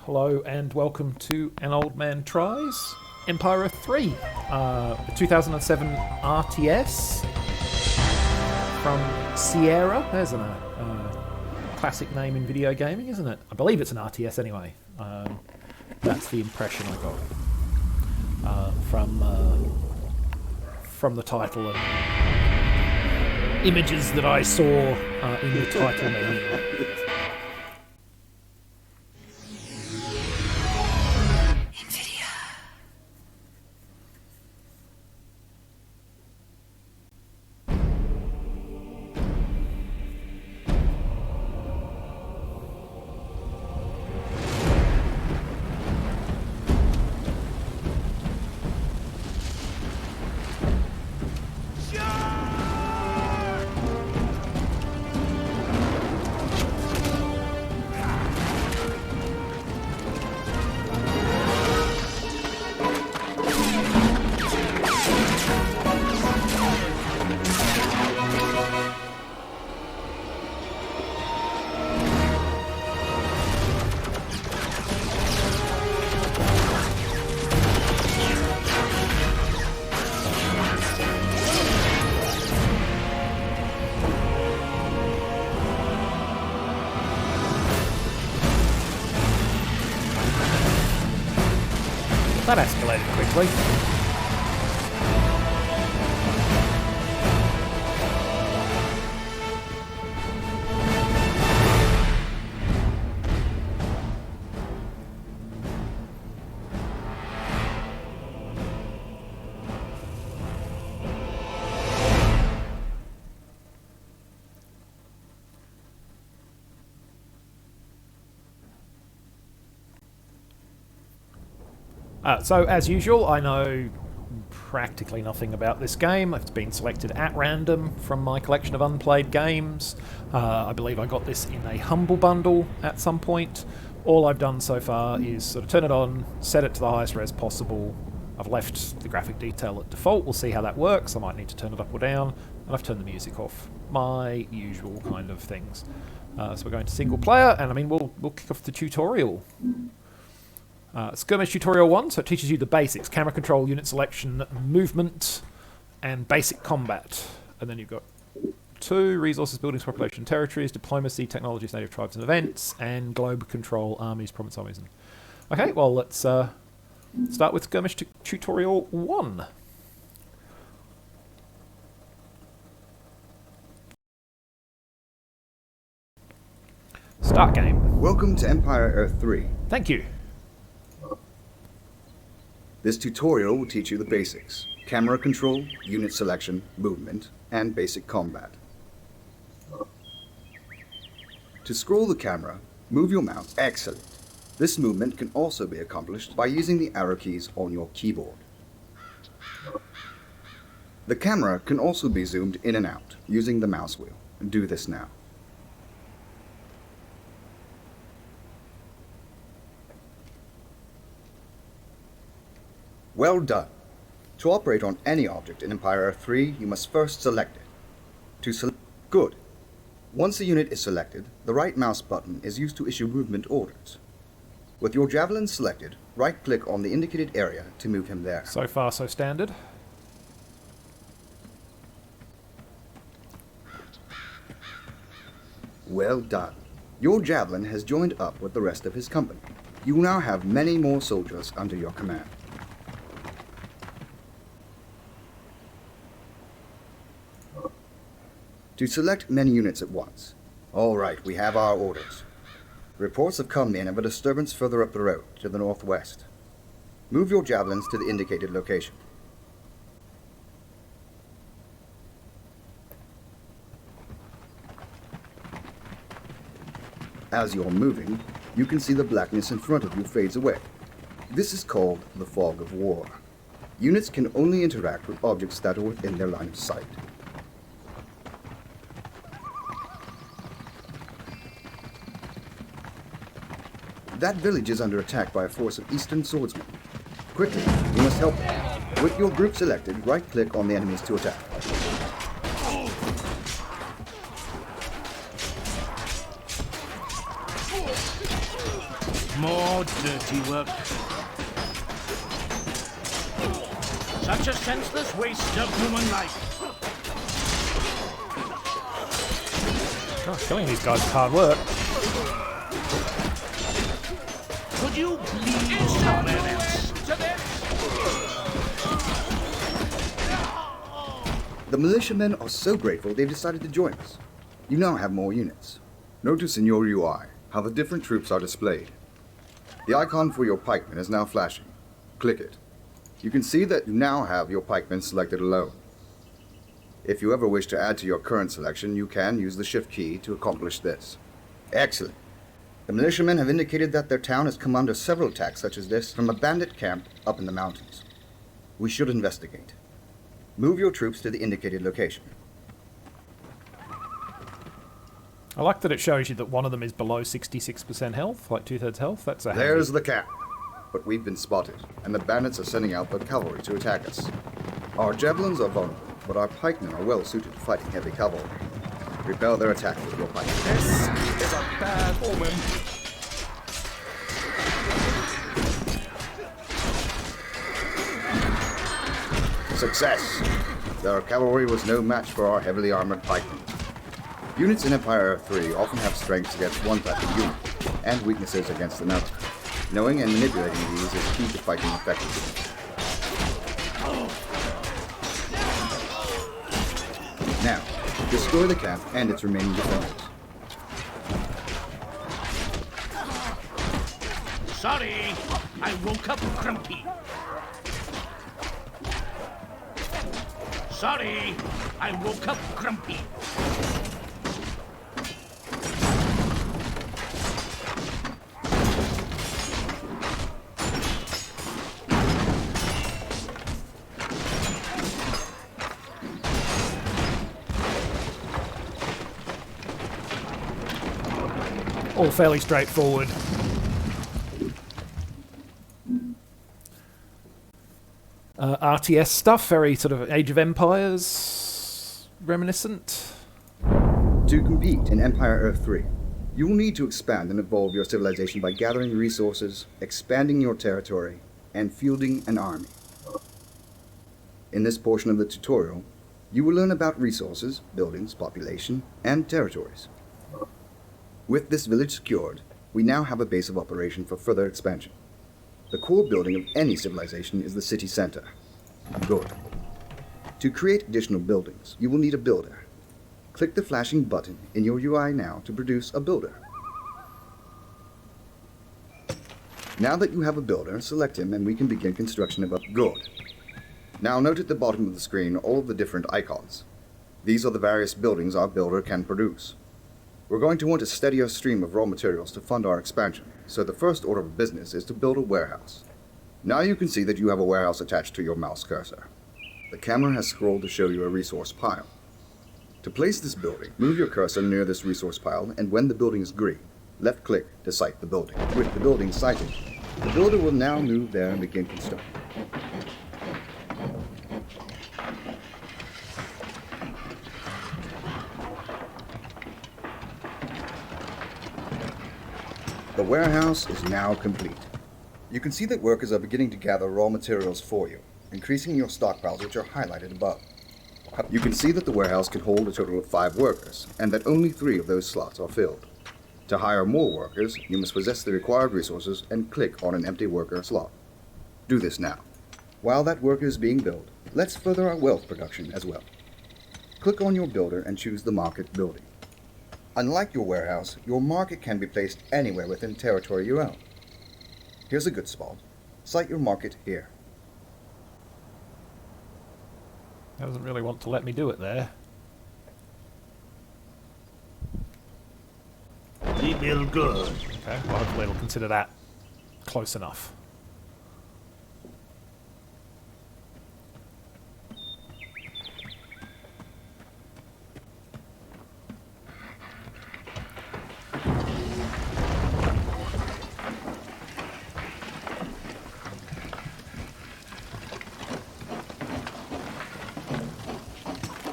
Hello and welcome to An Old Man Tries, Empire Earth 3, a 2007 RTS from Sierra. There's a classic name in video gaming, isn't it? I believe it's an RTS anyway. That's the impression I got from the title and images that I saw in the title menu. That escalated quickly. So, as usual, I know practically nothing about this game. It's been selected at random from my collection of unplayed games. I believe I got this in a Humble Bundle at some point. All I've done so far is sort of turn it on, set it to the highest res possible. I've left the graphic detail at default. We'll see how that works. I might need to turn it up or down. And I've turned the music off. My usual kind of things. So we're going to single player, and I mean, we'll kick off the tutorial. Skirmish Tutorial 1, so it teaches you the basics: camera control, unit selection, movement, and basic combat. And then you've got 2, resources, buildings, population, territories, diplomacy, technologies, native tribes and events, and globe control, armies, province armies. Okay, well, let's start with Skirmish Tutorial 1. Start game. Welcome to Empire Earth 3. Thank you. This tutorial will teach you the basics: camera control, unit selection, movement, and basic combat. To scroll the camera, move your mouse. Excellent. This movement can also be accomplished by using the arrow keys on your keyboard. The camera can also be zoomed in and out using the mouse wheel. Do this now. Well done. To operate on any object in Empire Earth 3, you must first select it. Good. Once a unit is selected, the right mouse button is used to issue movement orders. With your javelin selected, right-click on the indicated area to move him there. So far, so standard. Well done. Your javelin has joined up with the rest of his company. You now have many more soldiers under your command. To select many units at once. All right, we have our orders. Reports have come in of a disturbance further up the road, to the northwest. Move your javelins to the indicated location. As you're moving, you can see the blackness in front of you fades away. This is called the fog of war. Units can only interact with objects that are within their line of sight. That village is under attack by a force of Eastern swordsmen. Quickly, you must help them. With your group selected, right-click on the enemies to attack. More dirty work. Such a senseless waste of human life. Gosh, killing these guys is hard work. Could you please comments to this? The militiamen are so grateful they've decided to join us. You now have more units. Notice in your UI how the different troops are displayed. The icon for your pikemen is now flashing. Click it. You can see that you now have your pikemen selected alone. If you ever wish to add to your current selection, you can use the Shift key to accomplish this. Excellent. The militiamen have indicated that their town has come under several attacks such as this from a bandit camp up in the mountains. We should investigate. Move your troops to the indicated location. I like that it shows you that one of them is below 66% health, like 2/3 health. That's a There's the camp. But we've been spotted, and the bandits are sending out their cavalry to attack us. Our javelins are vulnerable, but our pikemen are well suited to fighting heavy cavalry. Repel their attack with your pikemen. This is a bad omen. Success! Their cavalry was no match for our heavily armored pikemen. Units in Empire 3 often have strengths against one type of unit, and weaknesses against another. Knowing and manipulating these is key to fighting effectively. Now, destroy the camp and its remaining defenders. Sorry, I woke up grumpy. Sorry, I woke up grumpy. all fairly straightforward. RTS stuff, very sort of Age of Empires reminiscent. To compete in Empire Earth 3, you will need to expand and evolve your civilization by gathering resources, expanding your territory, and fielding an army. In this portion of the tutorial, you will learn about resources, buildings, population, and territories. With this village secured, we now have a base of operation for further expansion. The core building of any civilization is the city center. Good. To create additional buildings, you will need a builder. Click the flashing button in your UI now to produce a builder. Now that you have a builder, select him and we can begin construction of a good. Now note at the bottom of the screen all of the different icons. These are the various buildings our builder can produce. We're going to want a steadier stream of raw materials to fund our expansion, so the first order of business is to build a warehouse. Now you can see that you have a warehouse attached to your mouse cursor. The camera has scrolled to show you a resource pile. To place this building, move your cursor near this resource pile, and when the building is green, left-click to site the building. With the building sited, the builder will now move there and begin construction. The warehouse is now complete. You can see that workers are beginning to gather raw materials for you, increasing your stockpiles, which are highlighted above. You can see that the warehouse can hold a total of 5 workers, and that only 3 of those slots are filled. To hire more workers, you must possess the required resources and click on an empty worker slot. Do this now. While that worker is being built, let's further our wealth production as well. Click on your builder and choose the market building. Unlike your warehouse, your market can be placed anywhere within territory you own. Here's a good spot. Site your market here. Doesn't really want to let me do it there. We build good. Okay, well hopefully it'll consider that close enough.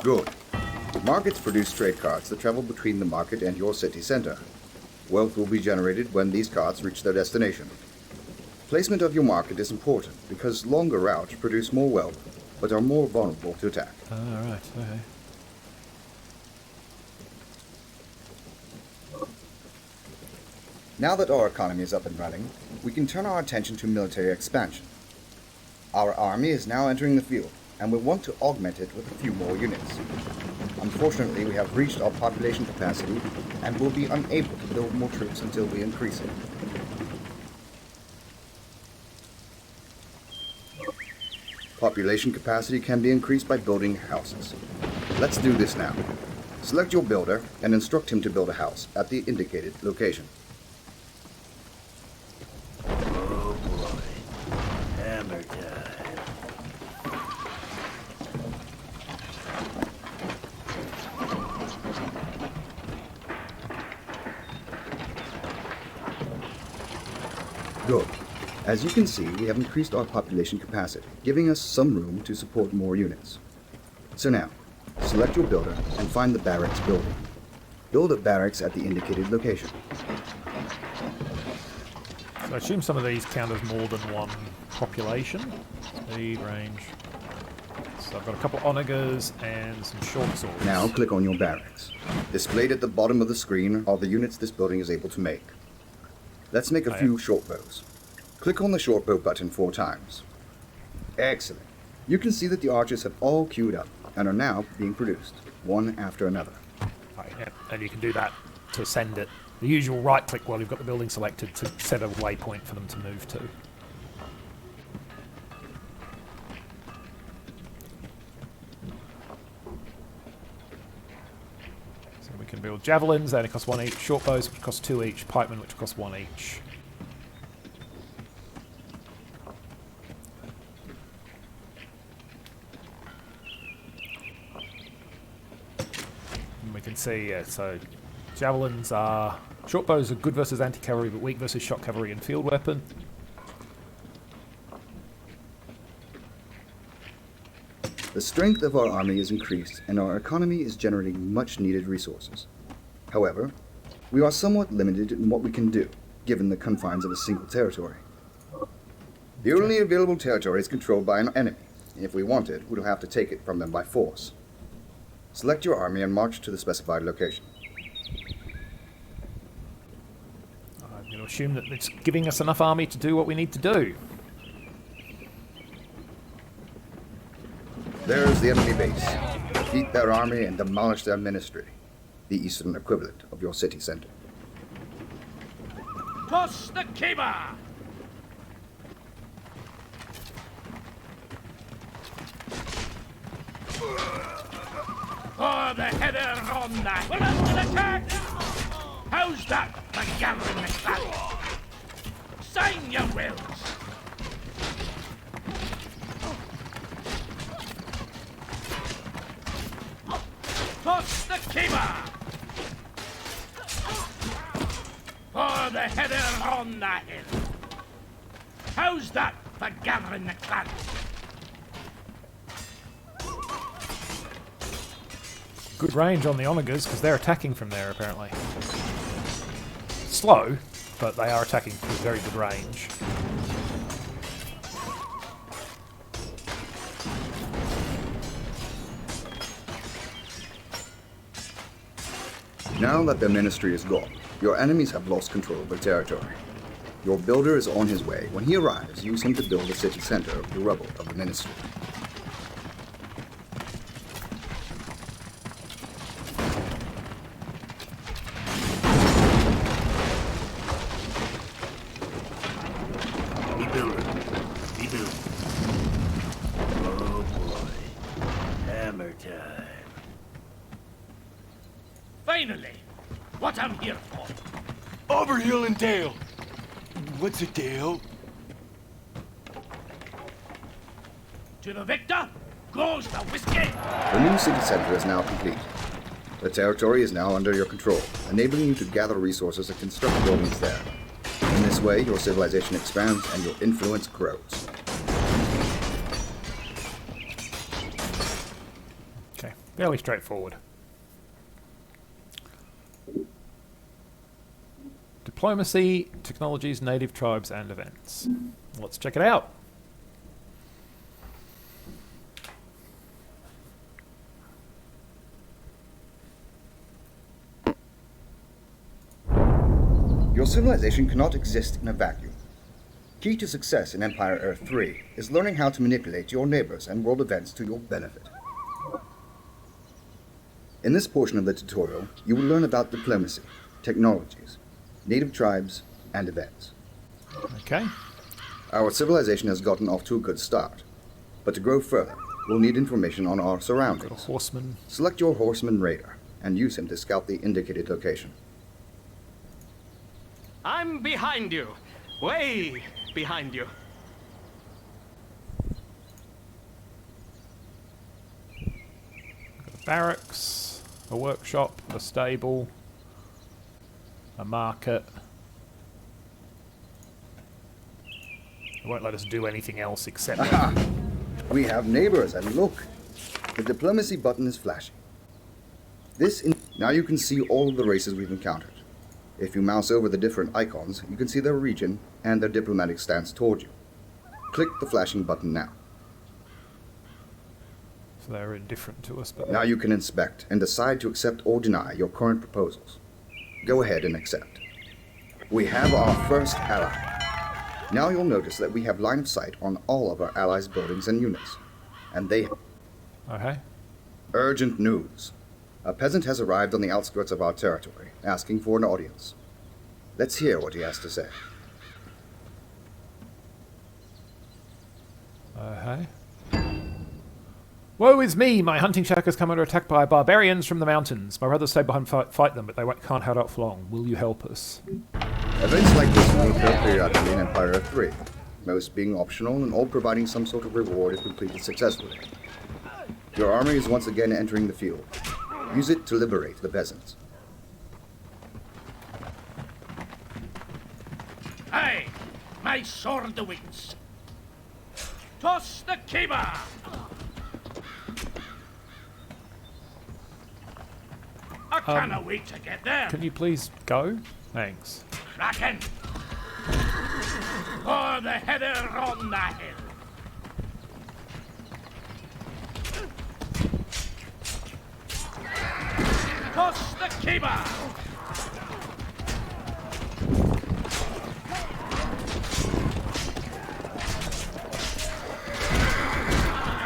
Good. Markets produce trade carts that travel between the market and your city center. Wealth will be generated when these carts reach their destination. Placement of your market is important because longer routes produce more wealth, but are more vulnerable to attack. Alright, okay. Now that our economy is up and running, we can turn our attention to military expansion. Our army is now entering the field, and we want to augment it with a few more units. Unfortunately, we have reached our population capacity and will be unable to build more troops until we increase it. Population capacity can be increased by building houses. Let's do this now. Select your builder and instruct him to build a house at the indicated location. Oh boy. Hammer time. Good. As you can see, we have increased our population capacity, giving us some room to support more units. So now, select your builder and find the barracks building. Build a barracks at the indicated location. So I assume some of these count as more than one population. Speed, range. So I've got a couple onagers and some short swords. Now click on your barracks. Displayed at the bottom of the screen are the units this building is able to make. Let's make a few short bows. Click on the short bow button 4 times. Excellent. You can see that the archers have all queued up and are now being produced, one after another. Right, yeah. And you can do that to send it. The usual right click while you've got the building selected to set a waypoint for them to move to. So we can build javelins, they only cost 1 each, short bows which cost 2 each, pikemen which cost 1 each. And we can see, so javelins are... Short bows are good versus anti-cavalry, but weak versus shock cavalry and field weapon. The strength of our army is increased, and our economy is generating much needed resources. However, we are somewhat limited in what we can do, given the confines of a single territory. The only available territory is controlled by an enemy. If we want it, we'll have to take it from them by force. Select your army and march to the specified location. I'm going to assume that it's giving us enough army to do what we need to do. There's the enemy base. Defeat their army and demolish their ministry, the eastern equivalent of your city center. Toss the caber! Oh, the header on that! We're under attack! How's that for gathering the clan? Sign your wills! Toss the caber! For the header on the hill! How's that for gathering the clan? Good range on the onagers, because they're attacking from there, apparently. Slow, but they are attacking with very good range. Now that their ministry is gone, your enemies have lost control of their territory. Your builder is on his way. When he arrives, use him to build the city center of the rubble of the ministry. Rebuild. Oh boy. Hammer time. Finally! What I'm here for. Over hill and dale. What's a dale? To the victor goes the whiskey! The new city center is now complete. The territory is now under your control, enabling you to gather resources and construct buildings there. In this way, your civilization expands and your influence grows. Okay, fairly straightforward. Diplomacy, technologies, native tribes, and events. Let's check it out. Your civilization cannot exist in a vacuum. Key to success in Empire Earth 3 is learning how to manipulate your neighbors and world events to your benefit. In this portion of the tutorial, you will learn about diplomacy, technologies, native tribes, and events. Okay. Our civilization has gotten off to a good start, but to grow further, we'll need information on our Got a surroundings. horseman. Select your horseman raider and use him to scout the indicated location. I'm behind you. Way behind you. Got a barracks, a workshop, a stable, a market. It won't let us do anything else except... We have neighbors, and look! The diplomacy button is flashing. Now you can see all of the races we've encountered. If you mouse over the different icons, you can see their region and their diplomatic stance toward you. Click the flashing button now. So they're indifferent to us, but... Now you can inspect and decide to accept or deny your current proposals. Go ahead and accept. We have our first ally. Now you'll notice that we have line of sight on all of our allies' buildings and units. And they... Okay. Urgent news. A peasant has arrived on the outskirts of our territory, asking for an audience. Let's hear what he has to say. Okay. Woe is me! My hunting shack has come under attack by barbarians from the mountains. My brothers stayed behind to fight them, but they can't hold out for long. Will you help us? Events like this will occur periodically in Empire Earth 3, most being optional and all providing some sort of reward if completed successfully. Your army is once again entering the field. Use it to liberate the peasants. Aye, my sword wins. Toss the caber! I cannot wait to get there. Can you please go? Thanks. Kraken! For the header on the hill. Toss the caber!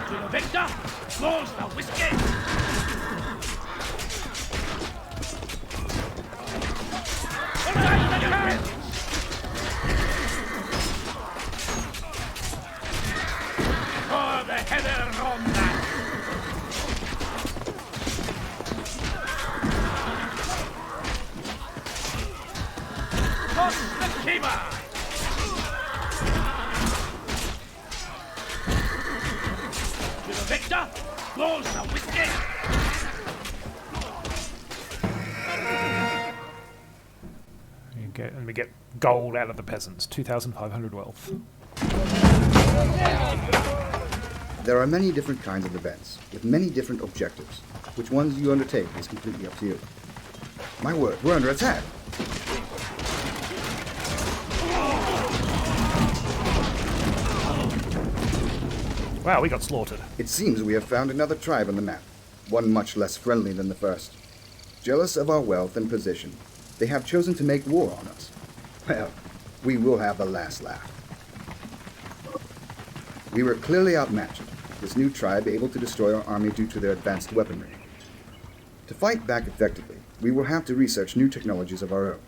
To the victor, flows the whiskey! Attack the carrots! For the header on the hill. Toss the caber! To the victor, blows the whiskey! And we get gold out of the peasants. 2,500 wealth. There are many different kinds of events, with many different objectives. Which ones you undertake is completely up to you. My word, we're under attack! Wow, we got slaughtered. It seems we have found another tribe on the map, one much less friendly than the first. Jealous of our wealth and position, they have chosen to make war on us. Well, we will have the last laugh. We were clearly outmatched, this new tribe able to destroy our army due to their advanced weaponry. To fight back effectively, we will have to research new technologies of our own.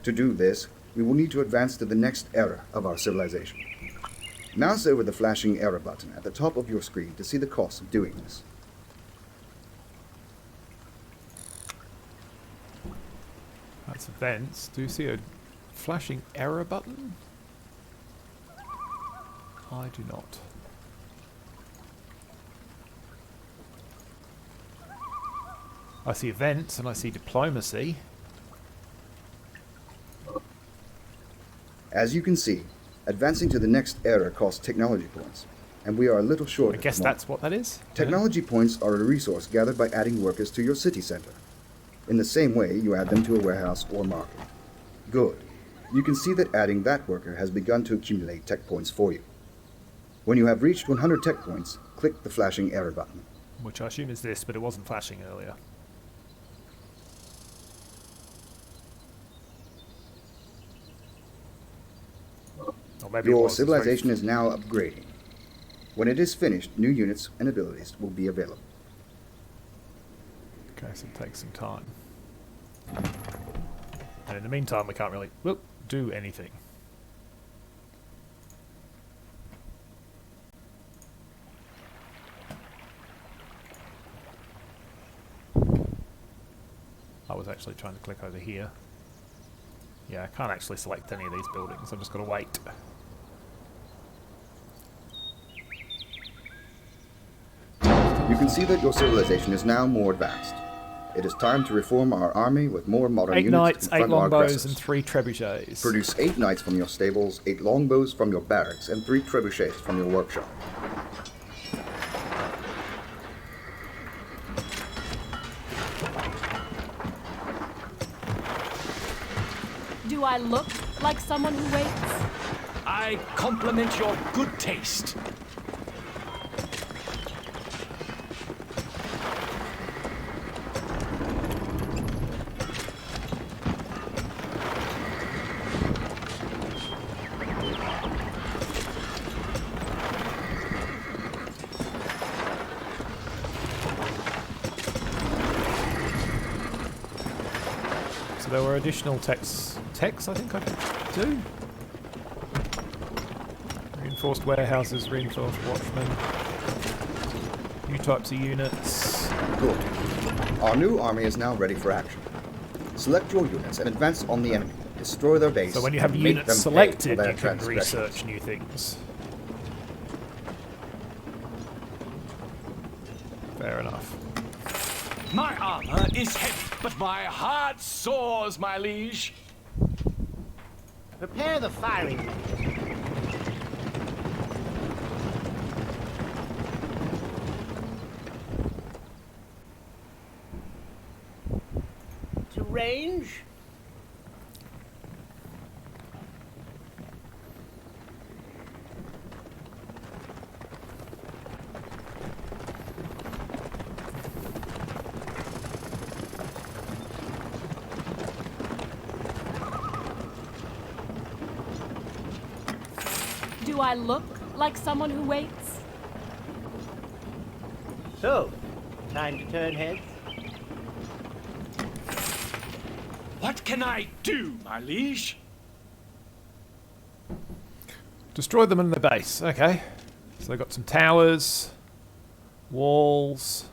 To do this, we will need to advance to the next era of our civilization. Mouse over the flashing era button at the top of your screen to see the cost of doing this. That's events. Do you see a flashing error button? I do not. I see events and I see diplomacy. As you can see, advancing to the next era costs technology points, and we are a little short I at the guess moment. that's what that is. Technology points are a resource gathered by adding workers to your city center. In the same way you add them to a warehouse or market. Good. You can see that adding that worker has begun to accumulate tech points for you. When you have reached 100 tech points, click the flashing error button. Which I assume is this, but it wasn't flashing earlier. Or maybe it Your was. civilization is now upgrading. When it is finished, new units and abilities will be available. Okay, so it takes some time. And in the meantime, we can't really do anything. I was actually trying to click over here. Yeah, I can't actually select any of these buildings. I've just got to wait. You can see that your civilization is now more advanced. It is time to reform our army with more modern 8 units knights, to 8 confront our longbows, aggressors. and 3 trebuchets. Produce 8 knights from your stables, 8 longbows from your barracks, and 3 trebuchets from your workshop. Do I look like someone who waits? I compliment your good taste. So there were additional techs I think I could do. Reinforced warehouses, reinforced watchmen. New types of units. Good. Our new army is now ready for action. Select your units and advance on the enemy. Destroy their base. So when you have and make units them pay selected, for their you can transgressions. research new things. Fair enough. My armor is heavy, but my heart soars, my liege. Prepare the firing range. To range. Do I look like someone who waits? So, time to turn heads. What can I do, my liege? Destroy them in the base. Okay. So they've got some towers, walls.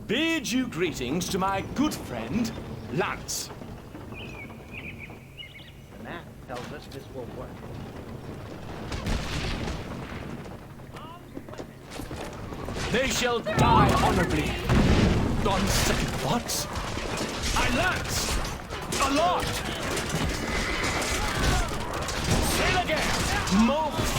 Bid you greetings to my good friend, Lance. The map tells us this will work. They shall die honorably. On second thoughts, I lance a lot. Sail again, most.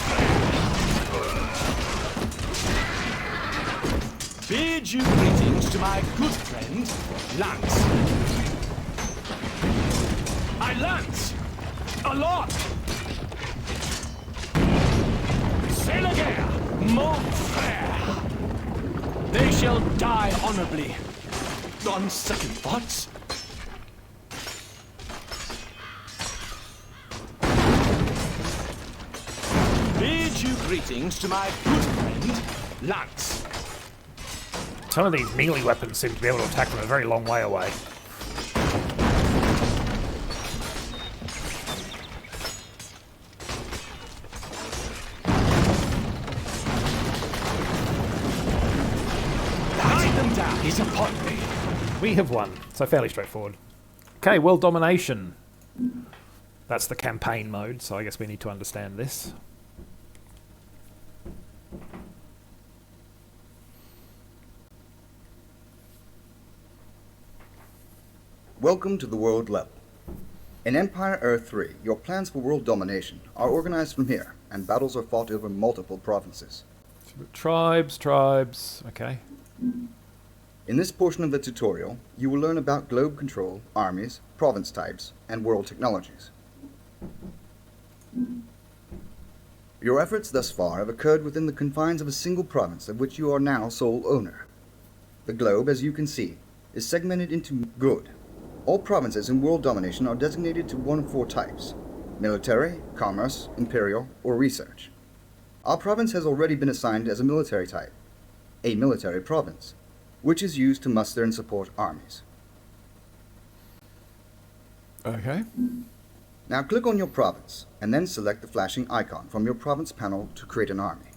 Bid you greetings to my good friend, Lance. I lance a lot. Sail again, most fair. They shall die honorably. On second thoughts, bid you greetings to my good friend, Lance. Some of these melee weapons seem to be able to attack from a very long way away. Hide them down is upon me. We have won, so fairly straightforward. Okay, world domination. That's the campaign mode, so I guess we need to understand this. Welcome to the world level. In Empire Earth 3, your plans for world domination are organized from here, and battles are fought over multiple provinces. So tribes, okay. In this portion of the tutorial, you will learn about globe control, armies, province types, and world technologies. Your efforts thus far have occurred within the confines of a single province of which you are now sole owner. The globe, as you can see, is segmented into good. All provinces in world domination are designated to one of 4 types: military, commerce, imperial, or research. Our province has already been assigned as a military type, a military province, which is used to muster and support armies. Okay. Now click on your province, and then select the flashing icon from your province panel to create an army.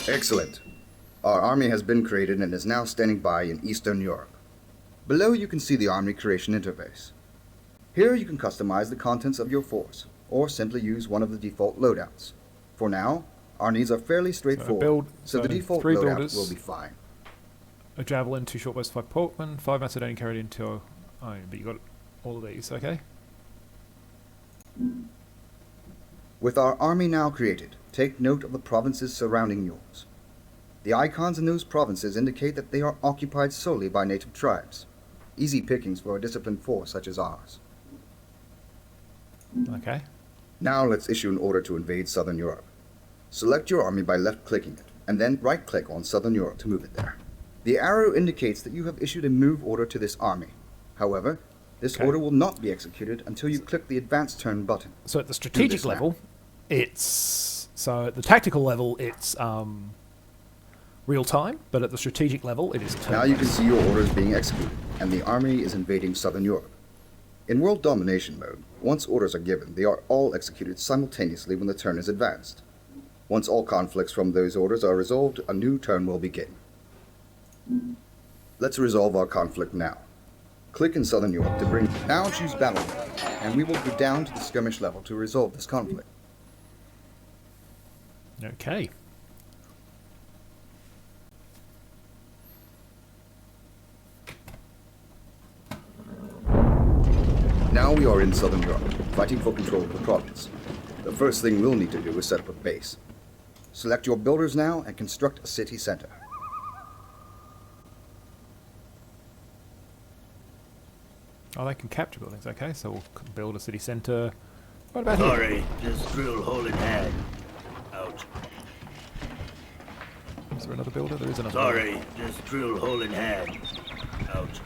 Excellent. Our army has been created and is now standing by in Eastern Europe. Below you can see the army creation interface. Here you can customize the contents of your force, or simply use one of the default loadouts. For now, our needs are fairly straightforward, so the default 3 loadout builders, will be fine. a javelin, 2 short bows, 5 porkmen, 5 Macedonian carried into... Oh, but you got all of these, okay. With our army now created, take note of the provinces surrounding yours. The icons in those provinces indicate that they are occupied solely by native tribes. Easy pickings for a disciplined force such as ours. Okay. Now let's issue an order to invade Southern Europe. Select your army by left-clicking it, and then right-click on Southern Europe to move it there. The arrow indicates that you have issued a move order to this army. However, this order will not be executed until you click the Advanced Turn button. So at the strategic level, it's... So at the tactical level, it's real time, but at the strategic level, it is turn. Now you can see your orders being executed, and the army is invading Southern Europe. In World Domination mode, once orders are given, they are all executed simultaneously when the turn is advanced. Once all conflicts from those orders are resolved, a new turn will begin. Let's resolve our conflict now. Click in Southern Europe to bring... Now choose Battle Mode, and we will go down to the Skirmish level to resolve this conflict. Okay. Now we are in Southern Europe, fighting for control of the province. The first thing we'll need to do is set up a base. Select your builders now and construct a city center. Oh, they can capture buildings, okay, so we'll build a city centre. What about here? Sorry, just drill hole in hand. Out. Is there another builder? There is another Sorry, just drill hole in hand. Out.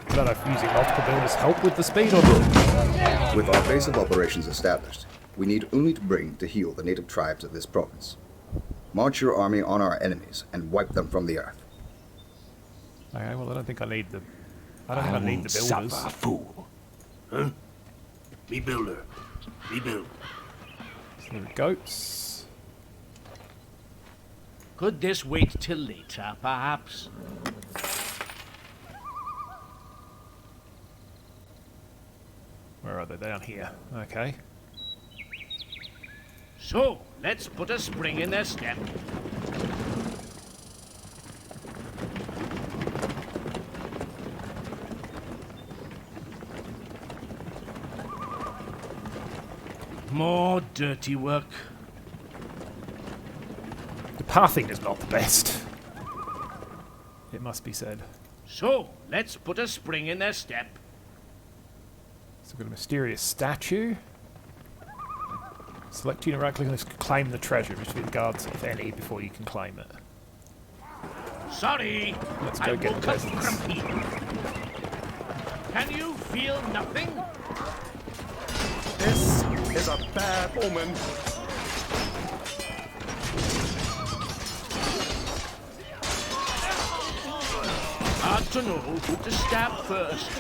I don't know if using multiple builders help with the speed or not. With our base of operations established, we need only to bring to heel the native tribes of this province. March your army on our enemies and wipe them from the earth. Okay, well I don't think I need the... I don't think I need the builders. Suffer, fool. Huh? Me builder. Me build. So the goats. Could this wait till later, perhaps? Where are they? Down here. Okay. So, let's put a spring in their step. More dirty work. The pathing is not the best. It must be said. So, let's put a spring in their step. So we've got a mysterious statue. Select unit, right click on this, claim the treasure, which will be the guards, if any, before you can claim it. Sorry, Let's go I get woke the up peasants. grumpy. Can you feel nothing? This is a bad omen. Hard to know who to stab first.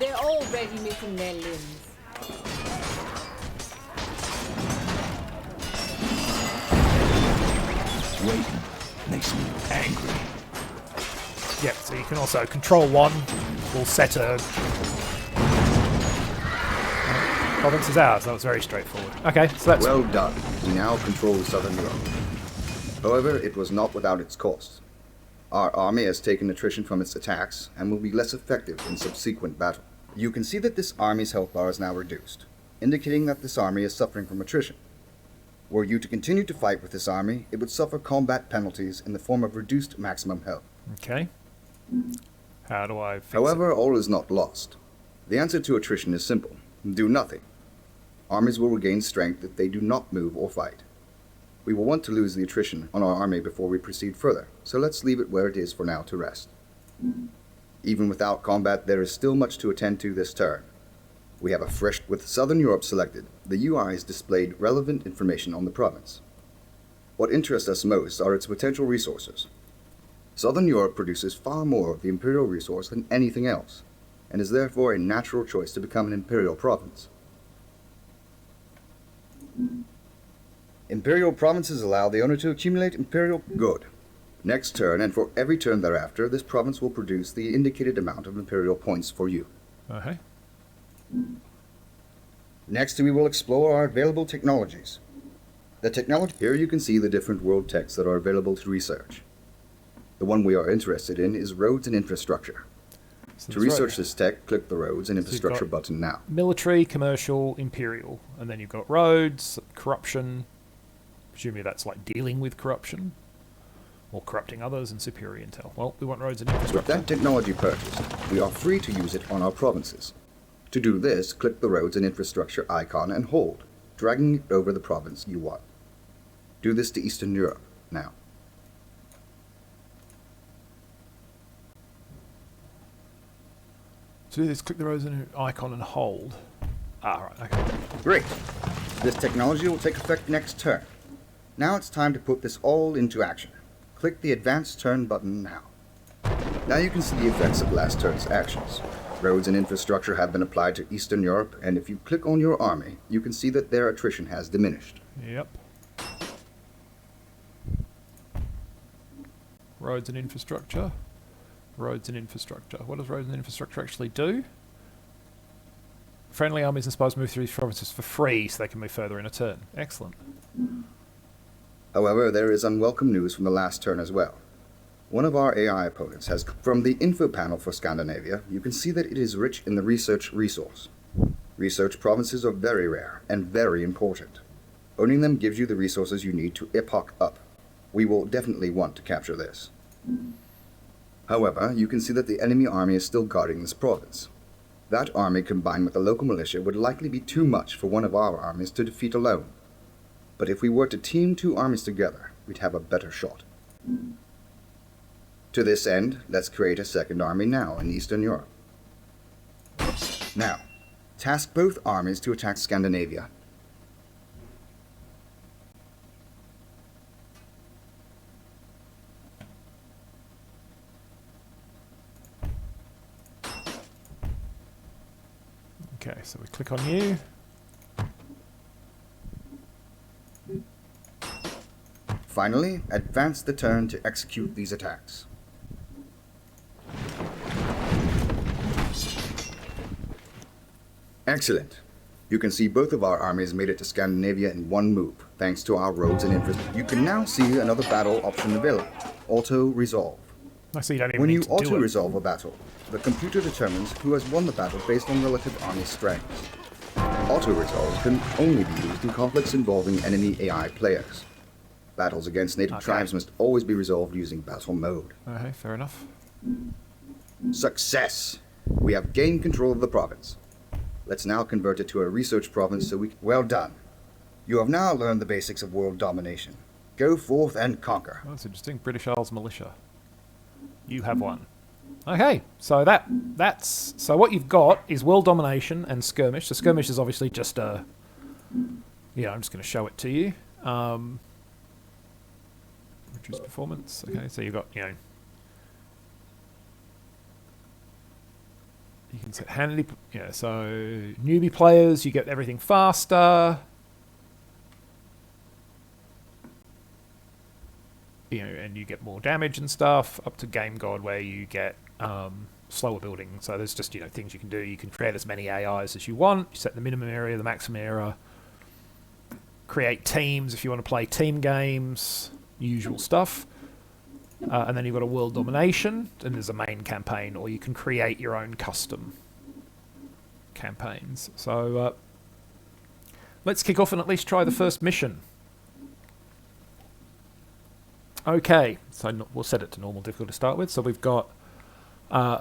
They're already missing their limbs. Waiting makes me angry. Yep, so you can also control one. We'll set a... Province is ours. That was very straightforward. Okay, so that's... Well done. We now control southern Europe. However, it was not without its costs. Our army has taken attrition from its attacks and will be less effective in subsequent battle. You can see that this army's health bar is now reduced, indicating that this army is suffering from attrition. Were you to continue to fight with this army, it would suffer combat penalties in the form of reduced maximum health. Okay. How do I fix However, all is not lost. The answer to attrition is simple. Do nothing. Armies will regain strength if they do not move or fight. We will want to lose the attrition on our army before we proceed further, so let's leave it where it is for now to rest. Even without combat, there is still much to attend to this turn. We have a fresh... With Southern Europe selected, the UI has displayed relevant information on the province. What interests us most are its potential resources. Southern Europe produces far more of the imperial resource than anything else, and is therefore a natural choice to become an imperial province. Imperial provinces allow the owner to accumulate imperial good. Next turn, and for every turn thereafter, this province will produce the indicated amount of imperial points for you. Okay. Next, we will explore our available technologies. Here you can see the different world techs that are available to research. The one we are interested in is roads and infrastructure. So To research this tech, click the roads and infrastructure button now. Military, commercial, imperial. And then you've got roads, corruption. Presumably that's like dealing with corruption. Or corrupting others, and superior intel. Well, we want roads and With infrastructure. that technology purchased, we are free to use it on our provinces. To do this, click the roads and infrastructure icon and hold, dragging it over the province you want. Do this to Eastern Europe now. To do this, click the roads and icon and hold. Ah, right, okay. Great. This technology will take effect next turn. Now it's time to put this all into action. Click the Advanced Turn button now. Now you can see the effects of last turn's actions. Roads and infrastructure have been applied to Eastern Europe, and if you click on your army, you can see that their attrition has diminished. Yep. Roads and infrastructure. Roads and infrastructure. What does roads and infrastructure actually do? Friendly armies and spies move through these provinces for free so they can move further in a turn. Excellent. However, there is unwelcome news from the last turn as well. One of our AI opponents has... From the info panel for Scandinavia, you can see that it is rich in the research resource. Research provinces are very rare and very important. Owning them gives you the resources you need to epoch up. We will definitely want to capture this. However, you can see that the enemy army is still guarding this province. That army combined with the local militia would likely be too much for one of our armies to defeat alone. But if we were to team two armies together, we'd have a better shot. To this end, let's create a second army now in Eastern Europe. Now, task both armies to attack Scandinavia. Okay, so we click on you. Finally, advance the turn to execute these attacks. Excellent. You can see both of our armies made it to Scandinavia in one move, thanks to our roads and infrastructure. You can now see another battle option available, Auto-Resolve. I see you don't even When need you to do it. auto-resolve a battle, the computer determines who has won the battle based on relative army strengths. Auto-resolve can only be used in conflicts involving enemy AI players. Battles against native tribes must always be resolved using battle mode. Okay, fair enough. Success! We have gained control of the province. Let's now convert it to a research province so we can... Well done. You have now learned the basics of world domination. Go forth and conquer. Oh, that's interesting. British Isles militia. You have one. Okay, so that's so what you've got is world domination and skirmish. So skirmish is obviously just a... Yeah, I'm just going to show it to you. Reduce performance. Okay, so you've got, you know... You can set handy... Yeah, so newbie players, you get everything faster. You know, and you get more damage and stuff. Up to Game God, where you get slower building. So there's just, things you can do. You can create as many AIs as you want. You set the minimum area, the maximum area. Create teams if you want to play team games. Usual stuff. And then you've got a world domination, and there's a main campaign, or you can create your own custom campaigns. So let's kick off and at least try the first mission. Okay, so we'll set it to normal difficulty to start with. So we've got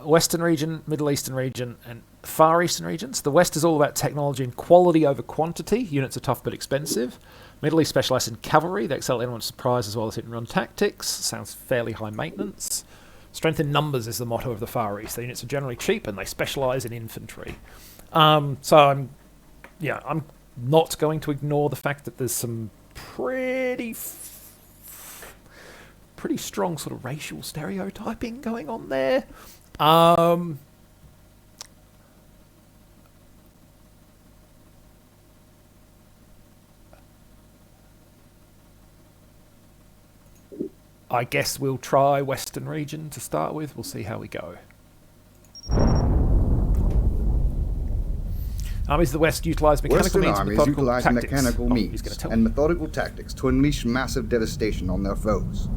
Western region, Middle Eastern region, and Far Eastern regions. The West is all about technology and quality over quantity. Units are tough but expensive. Middle East specialise in cavalry. They excel at element surprise as well as hit-and-run tactics. Sounds fairly high maintenance. Strength in numbers is the motto of the Far East. The units are generally cheap and they specialise in infantry. So I'm not going to ignore the fact that there's some pretty strong sort of racial stereotyping going on there. I guess we'll try Western region to start with. We'll see how we go. Armies of the West utilise mechanical means and methodical tactics. Mechanical means and methodical tactics to unleash massive devastation on their foes.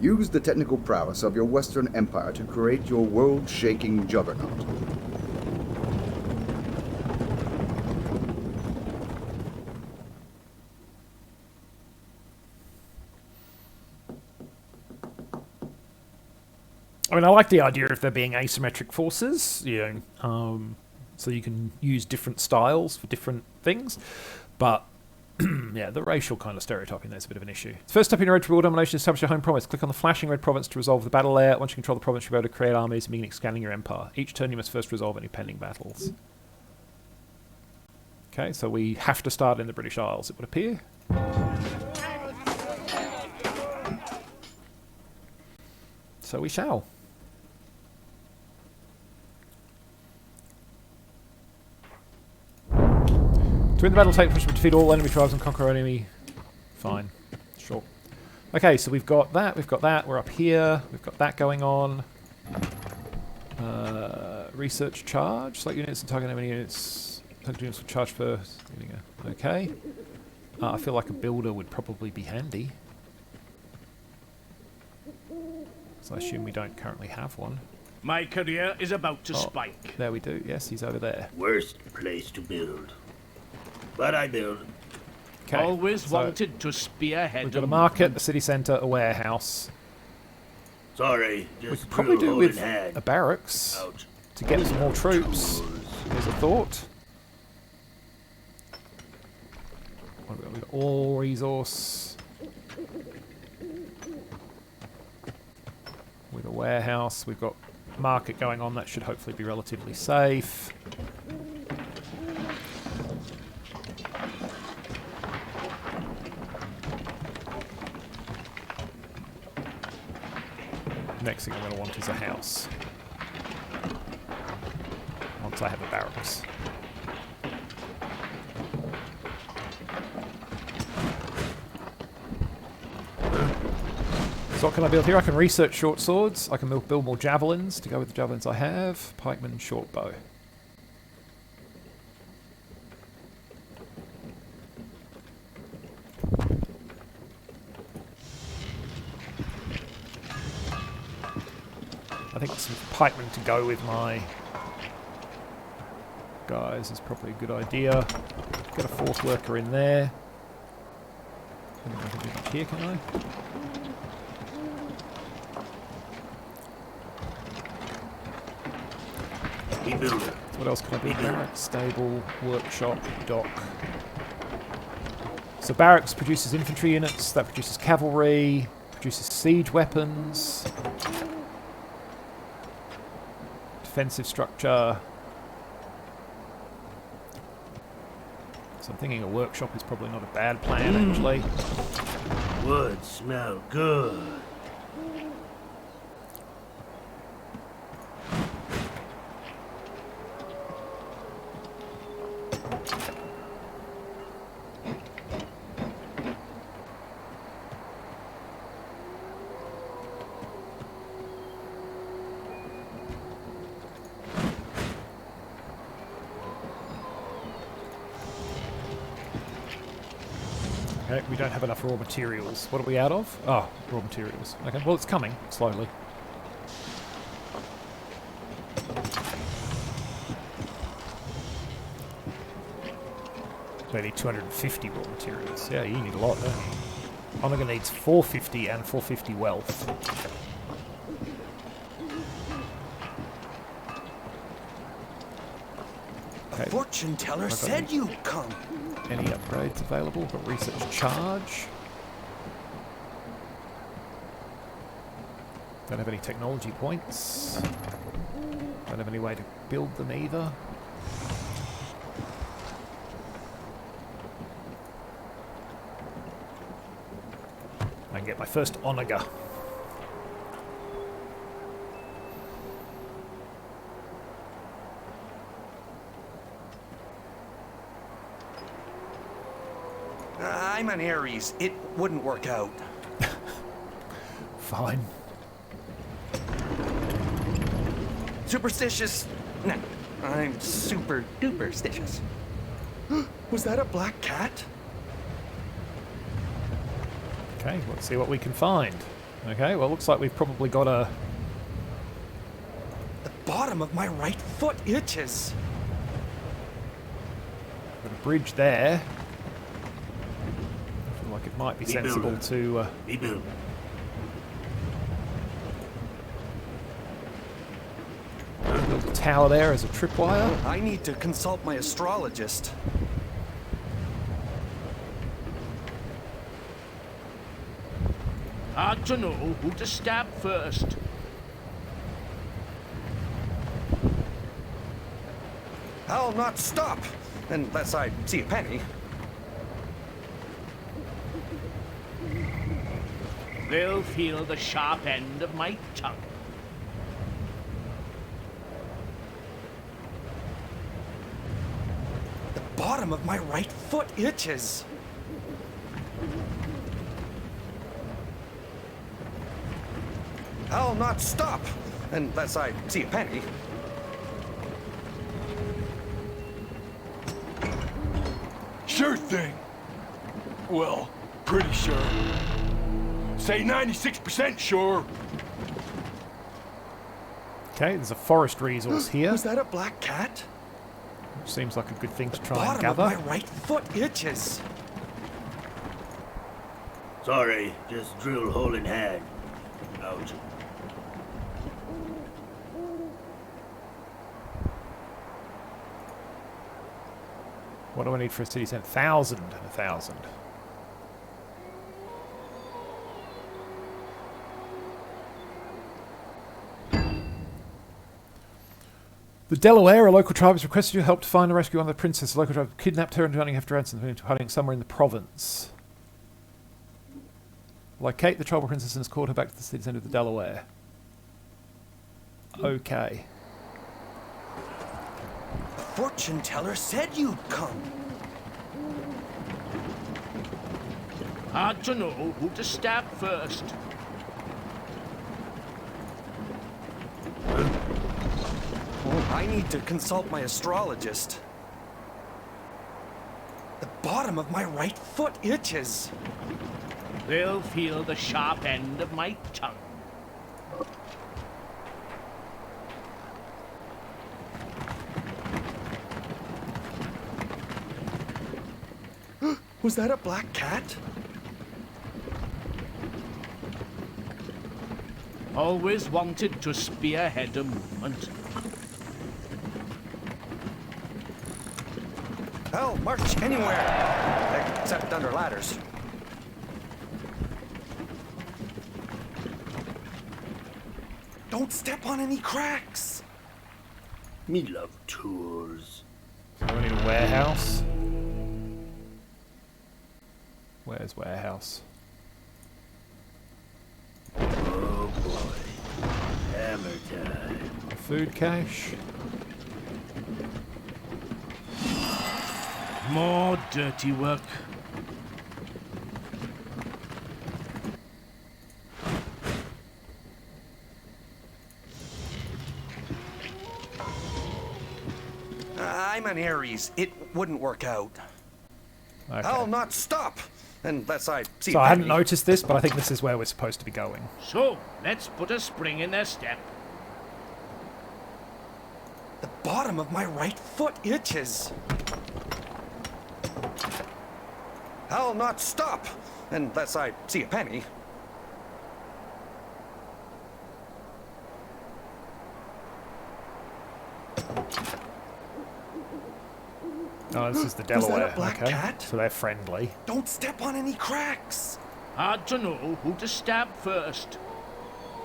Use the technical prowess of your Western Empire to create your world-shaking juggernaut. I mean, I like the idea of there being asymmetric forces, so you can use different styles for different things, but yeah, the racial kind of stereotyping there's a bit of an issue. First step in your road to world domination is establish your home province. Click on the flashing red province to resolve the battle layer. Once you control the province, you'll be able to create armies and begin expanding your empire. Each turn you must first resolve any pending battles. Okay, so we have to start in the British Isles, it would appear. So we shall. To win the battle, take push to defeat all enemy tribes and conquer enemy. Fine. Sure. Okay, so we've got that, we're up here, we've got that going on. Research charge, select units and target enemy units. Target units will charge first. There we go. Okay. I feel like a builder would probably be handy. So I assume we don't currently have one. My career is about to spike. There we do, yes, he's over there. Worst place to build. But I build. Okay, Always so wanted to spearhead. we've got a market, a city centre, a warehouse. Sorry, We just could probably do drill with in hand. a barracks Out. to get some more troops. Here's a thought. What have we got? We've got all resource. With a warehouse, we've got market going on. That should hopefully be relatively safe. Next thing I'm going to want is a house. Once I have a barracks. So what can I build here? I can research short swords. I can build more javelins to go with the javelins I have. Pikeman, short bow. I think some pikemen to go with my guys is probably a good idea. Get a fourth worker in there. I think I can do much here, can I? Builder. What else can I build? Barracks, stable, workshop, dock. So barracks produces infantry units, that produces cavalry, produces siege weapons, defensive structure. So I'm thinking a workshop is probably not a bad plan, actually. Wood smell good. Okay, we don't have enough raw materials. What are we out of? Oh, raw materials. Okay, well, it's coming, slowly. We need 250 raw materials. Yeah, you need a lot, don't you? Omega needs 450 and 450 wealth. A fortune teller said you'd come. Any upgrades available? Got research charge. Don't have any technology points. Don't have any way to build them either. I can get my first Omega. I'm an Aries. It wouldn't work out. Fine. Superstitious? No, I'm super duper stitious. Was that a black cat? Okay, let's see what we can find. Okay, well, looks like we've probably got a... The bottom of my right foot itches. got a bridge there. I feel like it might be sensible to... Rebuild. build a tower there as a tripwire. I need to consult my astrologist. Hard to know who to stab first. I'll not stop unless I see a penny. They'll feel the sharp end of my tongue. The bottom of my right foot itches. I'll not stop unless I see a penny. Sure thing. Well, pretty sure. Say 96% sure. Okay, there's a forest resource here, Was that a black cat? which seems like a good thing to try and Bottom of gather. my right foot itches. Sorry, just drill hole in hand. Out. What do I need for a city center? 1,000 and 1,000. The Delaware, a local tribe, has requested your help to find and rescue one of the princess. The local tribe kidnapped her and only have to ransom her into hiding somewhere in the province. Locate the tribal princess and escort her back to the city center of the Delaware. Okay. The fortune teller said you'd come. Hard to know who to stab first. I need to consult my astrologist. The bottom of my right foot itches. They'll feel the sharp end of my tongue. Was that a black cat? Always wanted to spearhead a movement. I'll march anywhere, except under ladders. Don't step on any cracks. Me love tours. So we need a warehouse. Where's warehouse? Oh boy. Hammer time. A food cache. More dirty work. I'm an Aries. It wouldn't work out. Okay. I'll not stop unless I see So a I hadn't penny. noticed this, but I think this is where we're supposed to be going. So, let's put a spring in their step. The bottom of my right foot itches. I'll not stop unless I see a penny. Oh, this is the Was that a Delaware. black Okay, cat? so they're friendly. Don't step on any cracks. Hard to know who to stab first.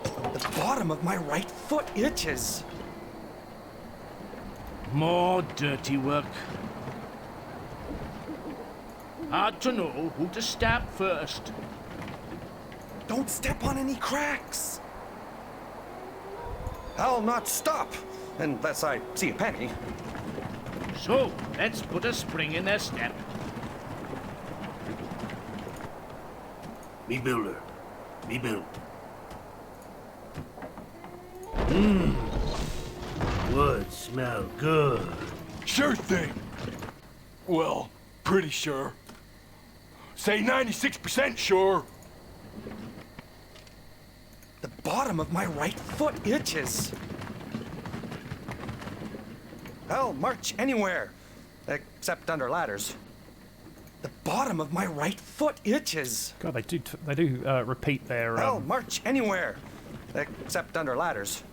The bottom of my right foot itches. More dirty work. Hard to know who to stab first. Don't step on any cracks. I'll not stop unless I see a penny. So, let's put a spring in their step. Me builder. Me build. Wood smell good. Sure thing. Well, pretty sure. Say 96% sure. The bottom of my right foot itches. I'll march anywhere, except under ladders. The bottom of my right foot itches. God, they do repeat their. I'll march anywhere, except under ladders.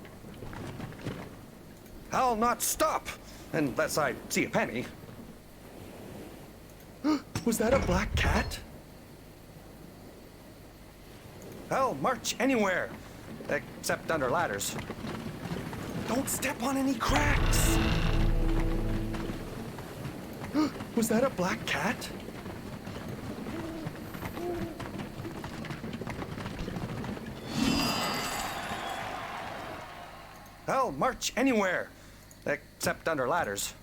I'll not stop unless I see a penny. Was that a black cat? I'll march anywhere, except under ladders. Don't step on any cracks. Was that a black cat? I'll march anywhere, except under ladders.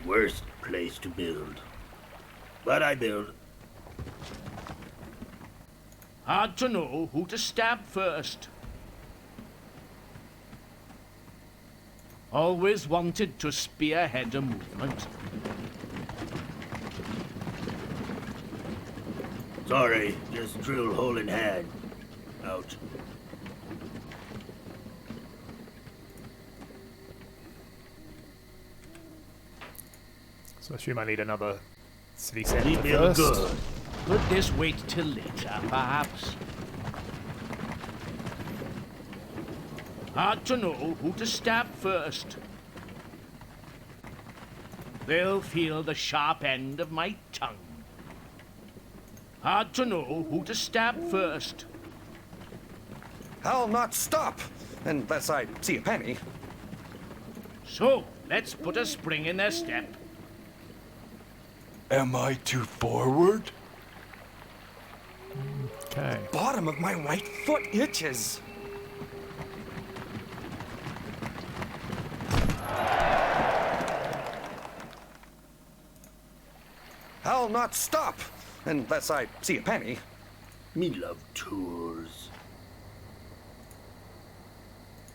Worst place to build. But I build. Hard to know who to stab first. Always wanted to spearhead a movement. Sorry, just drill hole in hand. Out. So I assume I need another city Me centre build first. good. Could this wait till later, perhaps? Hard to know who to stab first. They'll feel the sharp end of my tongue. Hard to know who to stab first. I'll not stop unless I see a penny. So, let's put a spring in their step. Am I too forward? Okay. Bottom of my right foot itches. I'll not stop unless I see a penny. Me love tours.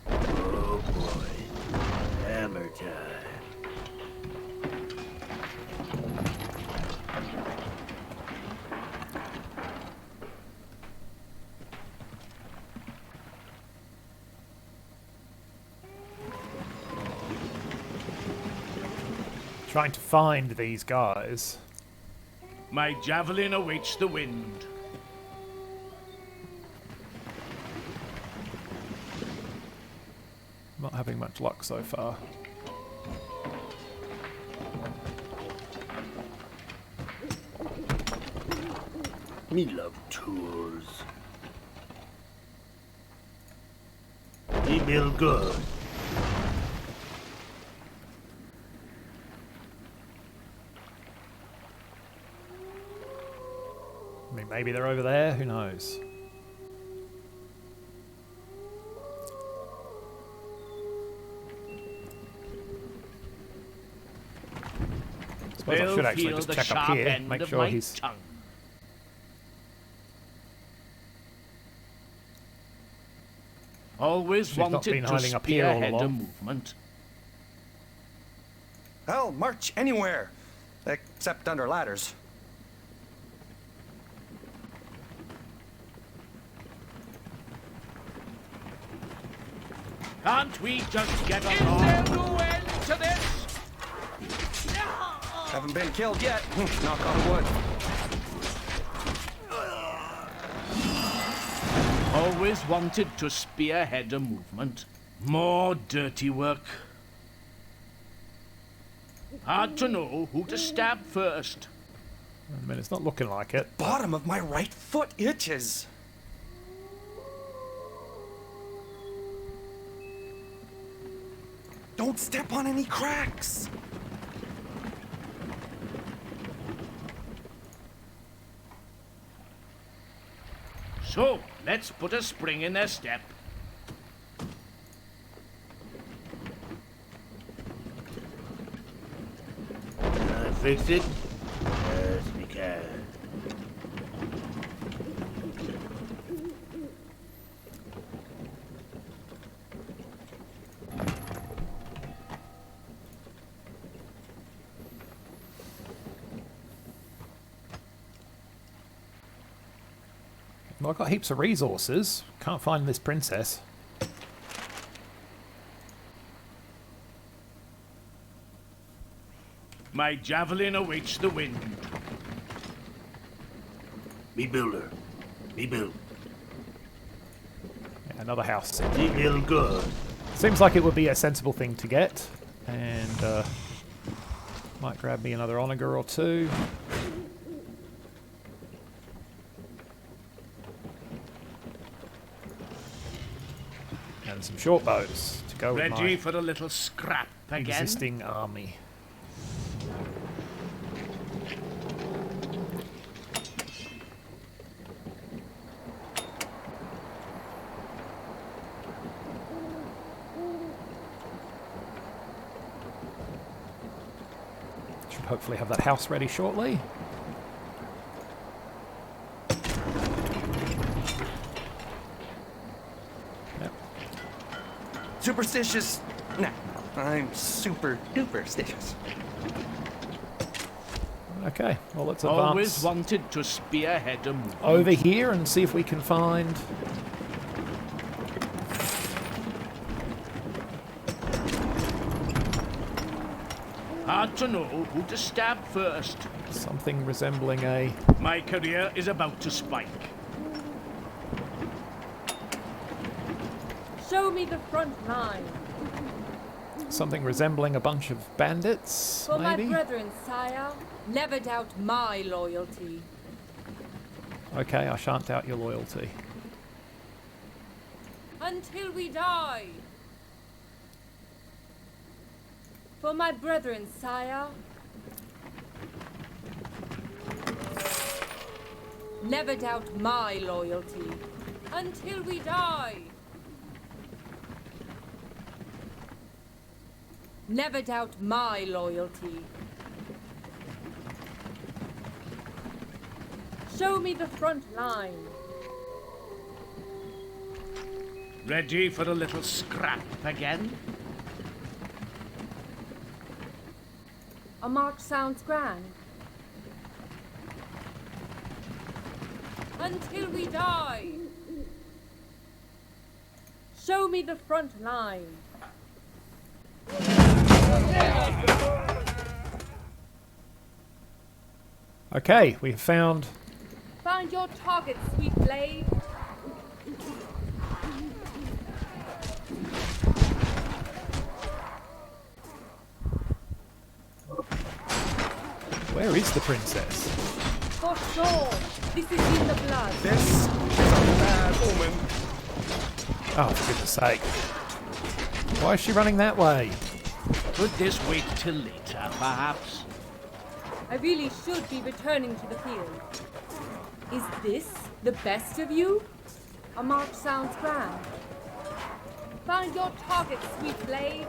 Oh boy. Hammer time. Trying to find these guys. My javelin awaits the wind. Not having much luck so far. Me love tours. Me build good. I mean, maybe they're over there. Who knows? Suppose I They'll should actually feel just the check up sharp here, end make of sure my he's. tongue. Always She's not wanted been to hiding up here all spearhead a along. movement. Hell, march anywhere. Except under ladders. Can't we just get Is along? there no end to this? Haven't been killed yet. Knock on wood. Always wanted to spearhead a movement. More dirty work. Hard to know who to stab first. I mean, it's not looking like it. Bottom of my right foot itches. Don't step on any cracks. So, let's put a spring in their step. Fix it as we can. Well, I've got heaps of resources. Can't find this princess. My javelin awaits the wind. Me builder. Me build. Yeah, another house. Me build good. Seems like it would be a sensible thing to get. And might grab me another onager or two. And some short bows to go with Ready my for a little scrap again? existing army. Should hopefully have that house ready shortly. Yep. Superstitious? Nah, I'm super duperstitious. Okay, well let's Always advance wanted to spearhead a movement. over here and see if we can find Hard to know who to stab first. something resembling a... My career is about to spike. Show me the front line. something resembling a bunch of bandits, For maybe? my brethren, sire, never doubt my loyalty. Okay, I shan't doubt your loyalty. Until we die. For my brethren, sire, never doubt my loyalty. Until we die. Never doubt my loyalty. Show me the front line. Ready for a little scrap again? A march sounds grand. Until we die. Show me the front line. Okay, we have found... Find your target, sweet blade. Where is the princess? For sure. This is in the blood. This is a bad omen. Oh, for goodness sake. Why is she running that way? Could this wait till later, perhaps? I really should be returning to the field. Is this the best of you? A march sounds grand. Find your target, sweet blade.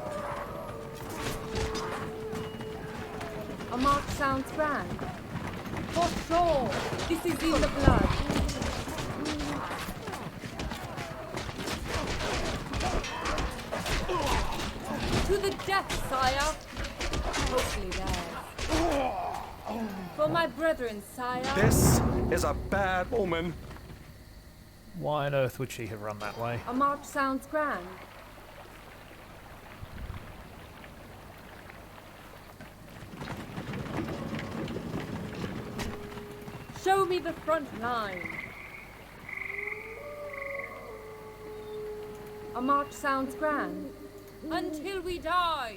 A march sounds grand. For sure, this is in the blood. To the death, sire. Hopefully there. For my brethren, sire. This is a bad omen. Why on earth would she have run that way? A march sounds grand. Show me the front line. A march sounds grand. Until we die.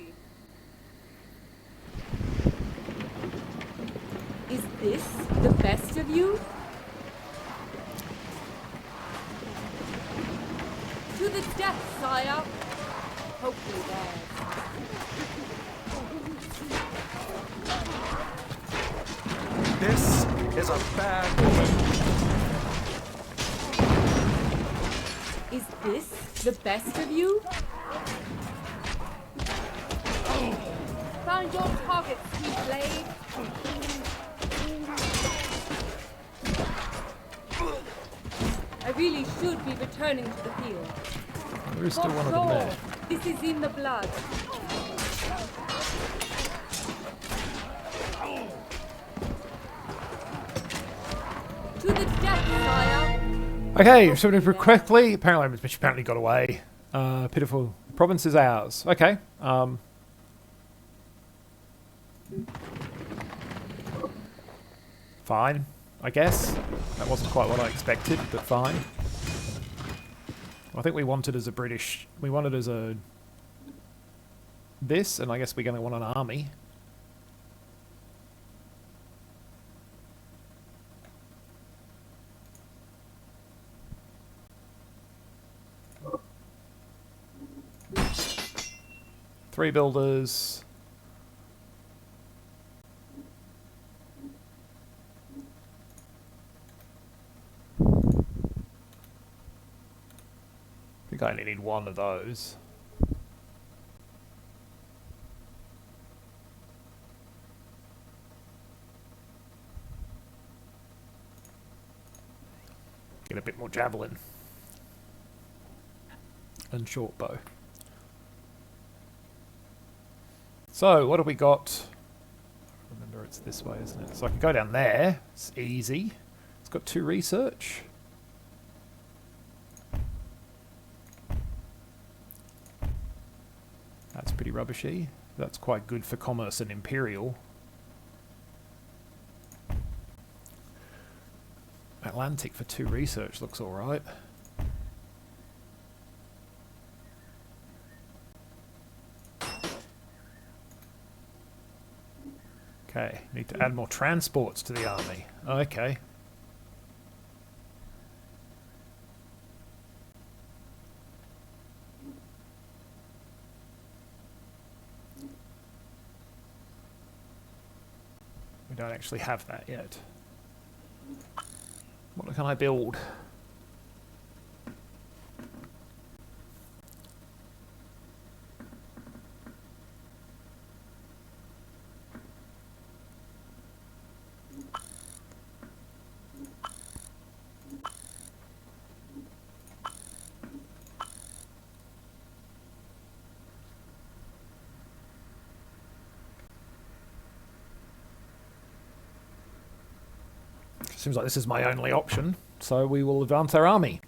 Is this the best of you? To the death, sire. Hopefully there. This is a bad omen. Is this the best of you? Find your target, sweet blade. I really should be returning to the field. There is still For one of them sure, there. this is in the blood. To the death, sire. Okay, so pretty quickly. Apparently, she apparently got away. Pitiful. Province is ours. Okay. Fine, I guess. That wasn't quite what I expected, but fine. I think we wanted as a British... We wanted as a... This, and I guess we're going to want an army. Three builders. I think I only need one of those. Get a bit more javelin. And short bow. So, what have we got? Remember, it's this way, isn't it? So I can go down there. It's easy. It's got 2 research. That's pretty rubbishy. That's quite good for commerce and imperial. Atlantic for 2 research looks alright. Okay, need to add more transports to the army. Okay. We don't actually have that yet. What can I build? Seems like this is my only option, so we will advance our army.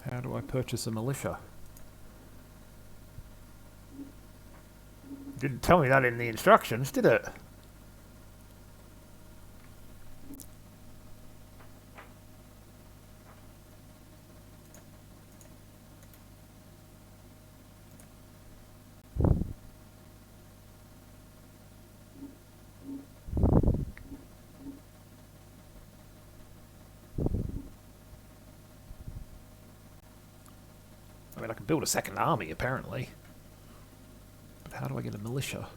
How do I purchase a militia? Didn't tell me that in the instructions, did it? I mean, I can build a second army, apparently. But how do I get a militia?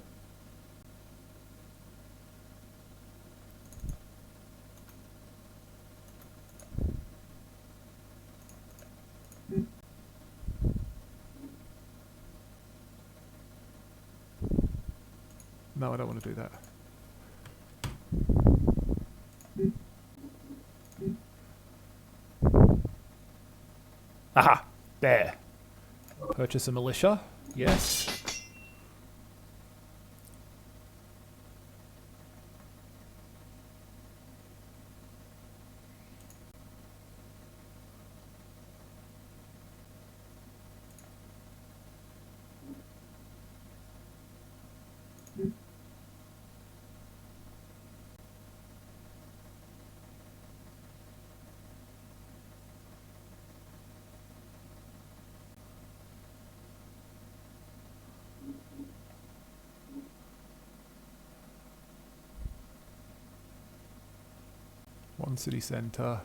No, I don't want to do that. There. Purchase a militia. Yes. One city centre.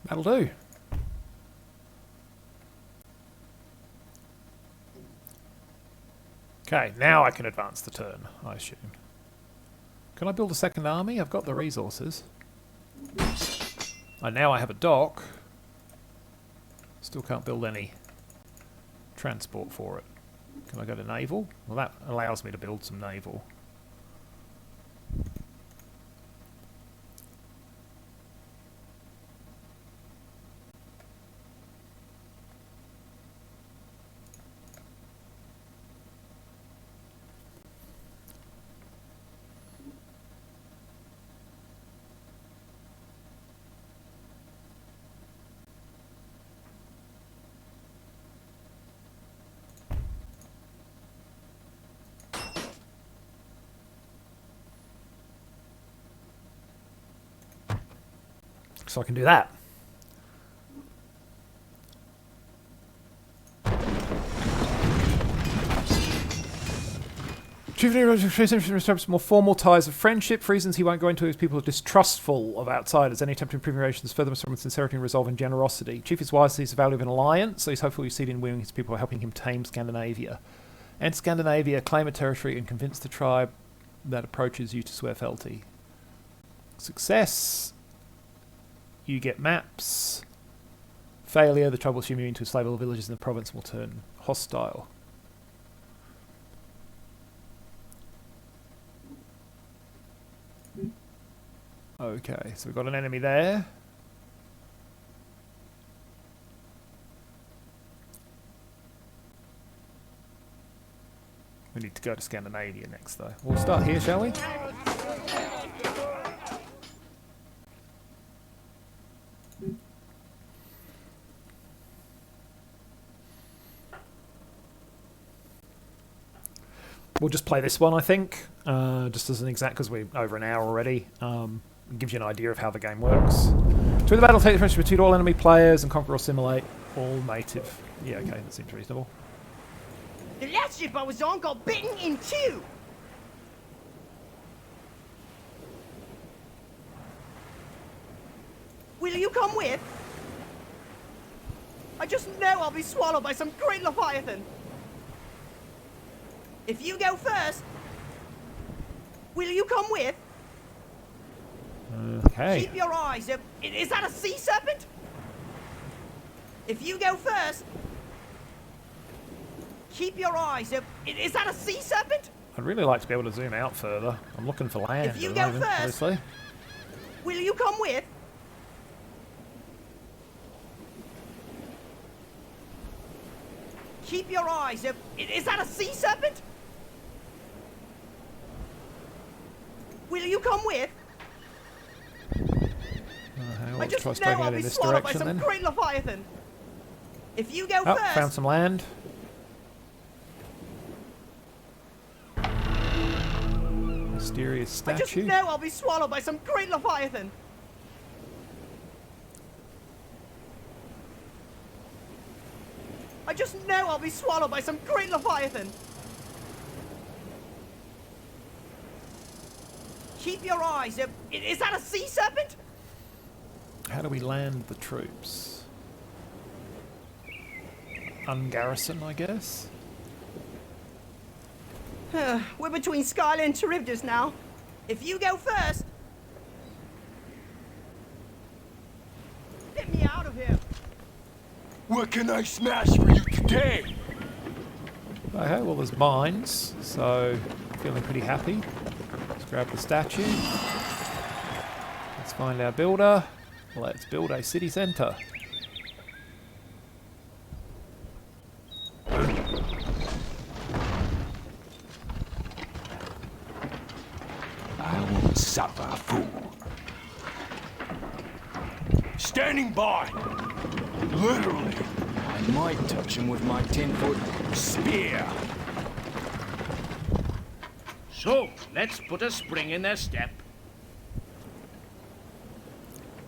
That'll do. Okay, now I can advance the turn, I assume. Can I build a second army? I've got the resources. And now I have a dock. Still can't build any transport for it. Can I go to naval? Well, that allows me to build some naval. So I can do that. Chief more formal ties of friendship. For reasons he won't go into, his people are distrustful of outsiders. Any attempt to improve relations further from sincerity and resolve and generosity. Chief is wise, sees the value of an alliance, so he's hopeful we see it in winning his people by helping him tame Scandinavia. Enter Scandinavia, claim a territory, and convince the tribe that approaches you to swear fealty. Success. You get maps. Failure, the tribe will assume you into slave all villages in the province and will turn hostile. Okay, so we've got an enemy there. We need to go to Scandinavia next, though. We'll start here, shall we? We'll just play this one, I think, just as an exact, because we're over an hour already. It gives you an idea of how the game works. To win the battle, take the friendship between all enemy players and conquer or assimilate all native. Yeah, okay, that seems reasonable. The last ship I was on got bitten in two. Will you come with? I just know I'll be swallowed by some great leviathan. If you go first, will you come with? Okay. Keep your eyes up. Is that a sea serpent? If you go first, keep your eyes up. Is that a sea serpent? I'd really like to be able to zoom out further. I'm looking for land. If you at the go moment, first, obviously. Will you come with? Keep your eyes up. Is that a sea serpent? Will you come with? I just know I'll be swallowed by some great leviathan. If you go first. Found some land. Mysterious statue. I just know I'll be swallowed by some great leviathan. I just know I'll be swallowed by some great leviathan. Keep your eyes up. Is that a sea serpent? How do we land the troops? Ungarrison, I guess? We're between Skylar and Charybdis now. If you go first... Get me out of here! What can I smash for you today? Okay, well there's mines, so feeling pretty happy. Let's grab the statue. Let's find our builder. Let's build a city centre. I won't suffer, fool. Standing by! Literally. I might touch him with my 10-foot spear. So, let's put a spring in their step.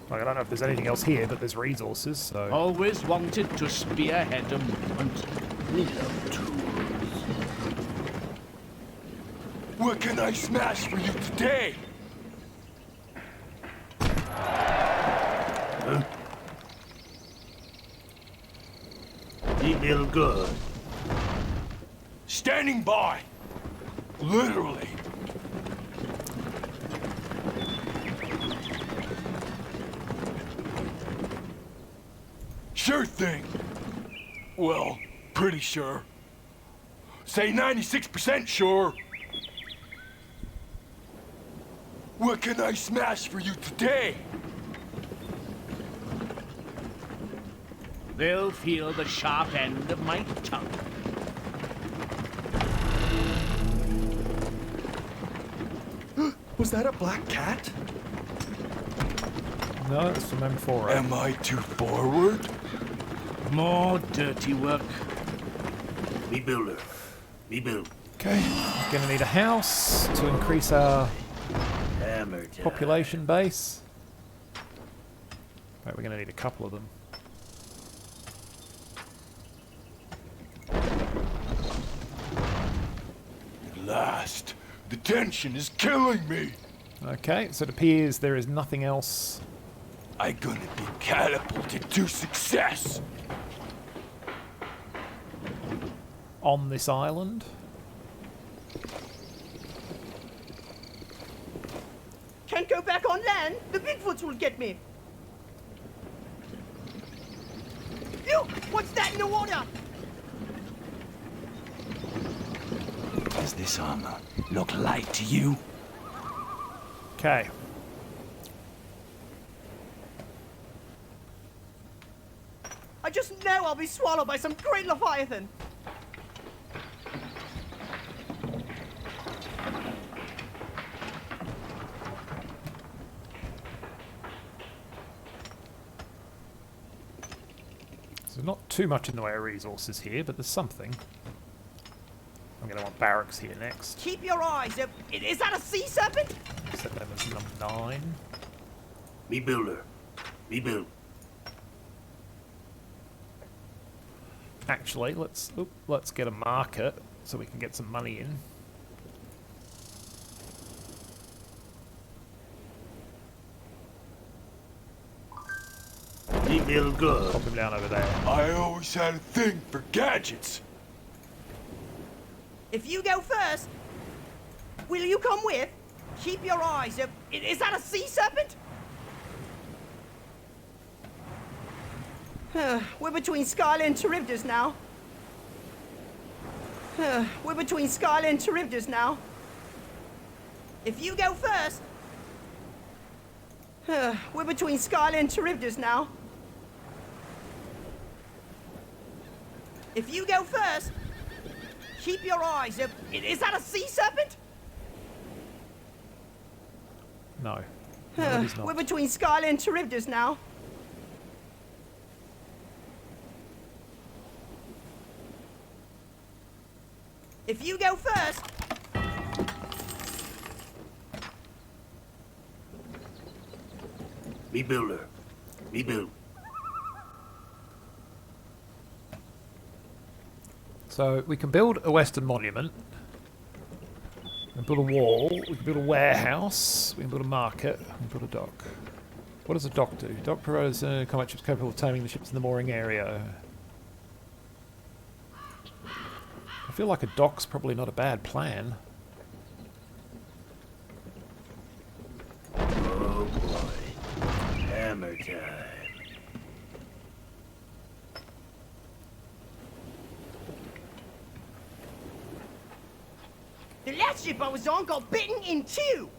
Like, I don't know if there's anything else here, but there's resources, so... Always wanted to spearhead a movement. We love tools. What can I smash for you today? Huh? We build good. Standing by! Literally. Sure thing. Well, pretty sure. Say 96% sure. What can I smash for you today? They'll feel the sharp end of my tongue. Was that a black cat? No, it's from M4. Am I too forward? More dirty work. We builder. We build. Okay, gonna need a house to increase our Hammer time. population base. Right, we're gonna need a couple of them. At last. The tension is killing me. Okay, so it appears there is nothing else. I'm gonna be catapulted to success. On this island. Can't go back on land. The Bigfoots will get me. Look! What's that in the water? Does this armor look light to you? Okay. I just know I'll be swallowed by some great leviathan. So not too much in the way of resources here, but there's something. I'm going to want barracks here next. Keep your eyes up. Is that a sea serpent? Set them as number 9. We builder. We build. Actually, let's get a market so we can get some money in. We build good. Pop him down over there. I always had a thing for gadgets. If you go first, will you come with? Keep your eyes up. Is that a sea serpent? We're between Skylar and Charybdis now. We're between Skylar and Charybdis now. If you go first... we're between Skylar and Charybdis now. If you go first... Keep your eyes up. Is that a sea serpent? No. No, it is not. We're between Skylar and Charybdis now. If you go first... We builder. We build. So we can build a Western monument. We can build a wall. We can build a warehouse. We can build a market. We can build a dock. What does a dock do? Dock provides combat ships capable of taming the ships in the mooring area. I feel like a dock's probably not a bad plan. Oh boy. Hammer time. The last ship I was on got bitten in two.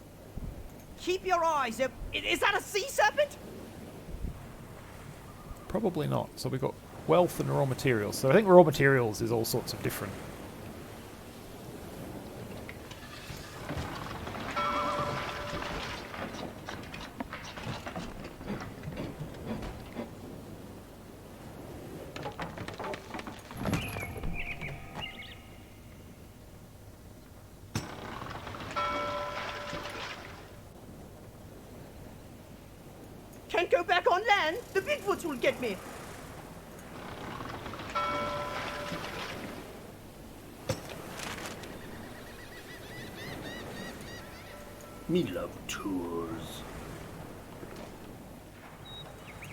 Keep your eyes up. Is that a sea serpent? Probably not. So we've got wealth and raw materials. So I think raw materials is all sorts of different. Can't go back on land. The Bigfoots will get me. Me love tours.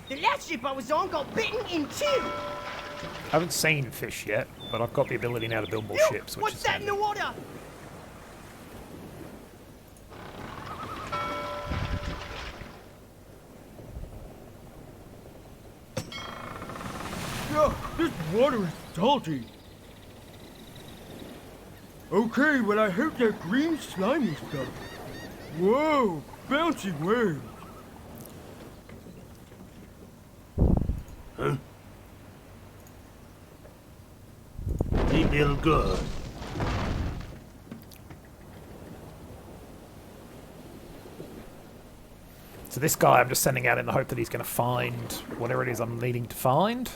The last ship I was on got bitten in two. I haven't seen fish yet, but I've got the ability now to build more Look, ships, which what's is that in handy. the water? This water is salty. Okay, but I hate that green slimy stuff. Whoa, bouncy waves. Huh? They build good. So this guy I'm just sending out in the hope that he's going to find whatever it is I'm needing to find.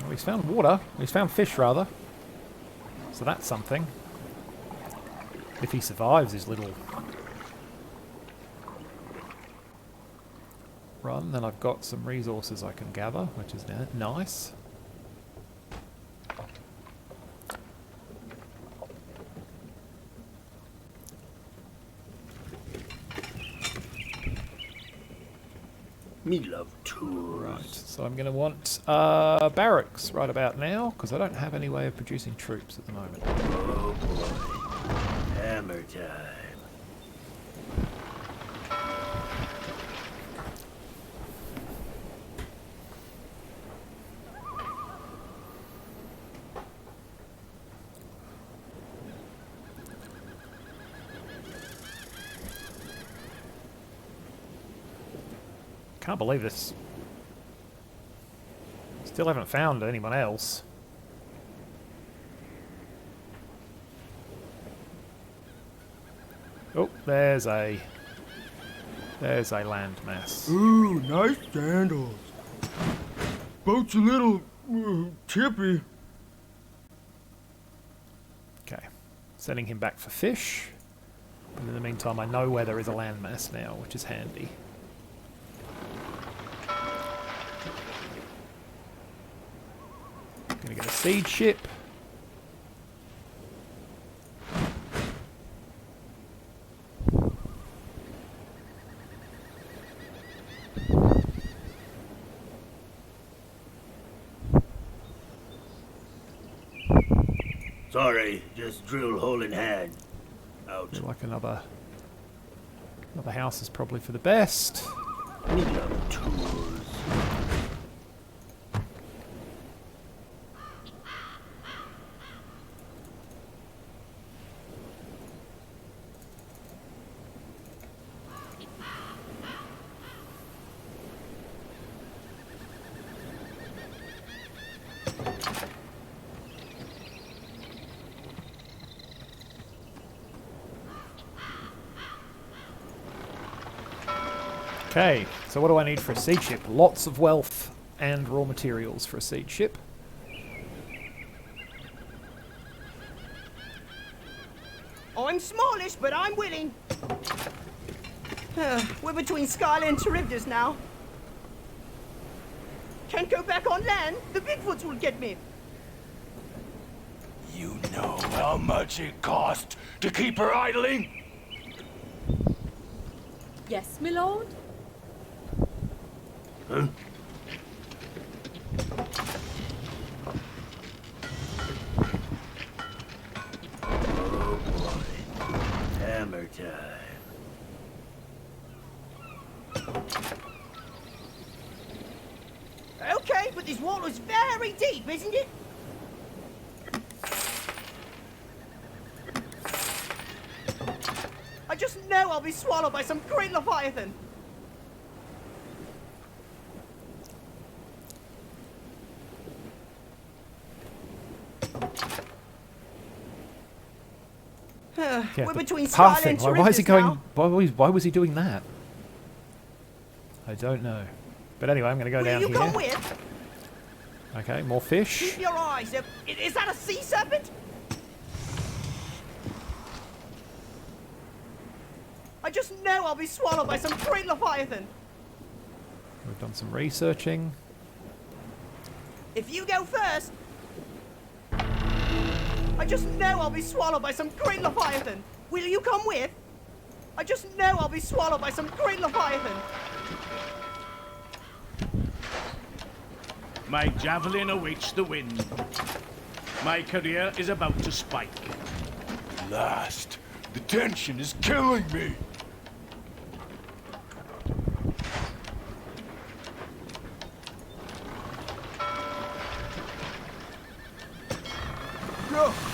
Well, he's found water. He's found fish, rather. So that's something. If he survives his little run, then I've got some resources I can gather, which is nice. Me love tours. Right, so I'm going to want barracks right about now, because I don't have any way of producing troops at the moment. Oh boy. Hammer time. Can't believe this. Still haven't found anyone else. Oh, there's a landmass. Ooh, nice sandals. Boat's a little chippy. Okay, sending him back for fish. But in the meantime, I know where there is a landmass now, which is handy. Gonna get a siege ship. Sorry, just drill hole in hand. Out. Feel like another house is probably for the best. Me love tours. Okay, so what do I need for a siege ship? Lots of wealth and raw materials for a siege ship. I'm smallish, but I'm willing. We're between Skyla and Charybdis now. Can't go back on land. The Bigfoots will get me. You know how much it cost to keep her idling? Yes, my lord? Huh? Oh boy. Hammer time. Okay, but this water's very deep, isn't it? I just know I'll be swallowed by some great leviathan. Yeah, We're but between pathing. silent Why is he going? now. Why was he doing that? I don't know. But anyway, I'm going to go Will down you here. come with? Okay, more fish. Keep your eyes up. Is that a sea serpent? I just know I'll be swallowed by some great leviathan. We've done some researching. If you go first, I just know I'll be swallowed by some great leviathan. Will you come with? I just know I'll be swallowed by some great leviathan. My javelin awaits the wind. My career is about to spike. Last. The tension is killing me.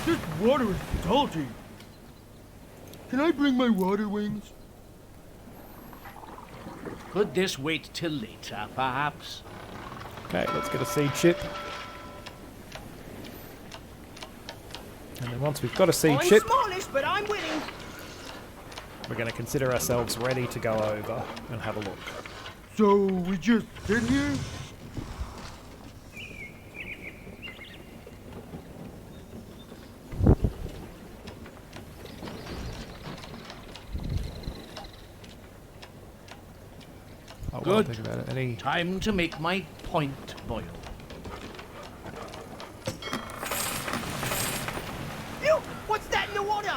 This water is salty. Can I bring my water wings? Could this wait till later, perhaps? Okay, let's get a seed chip. And then once we've got a seed I'm chip, smallish, but I'm willing. we're going to consider ourselves ready to go over and have a look. So we just sit here? Oh, Good. Think about it. Any... Time to make my point boil. Ew, what's that in the water?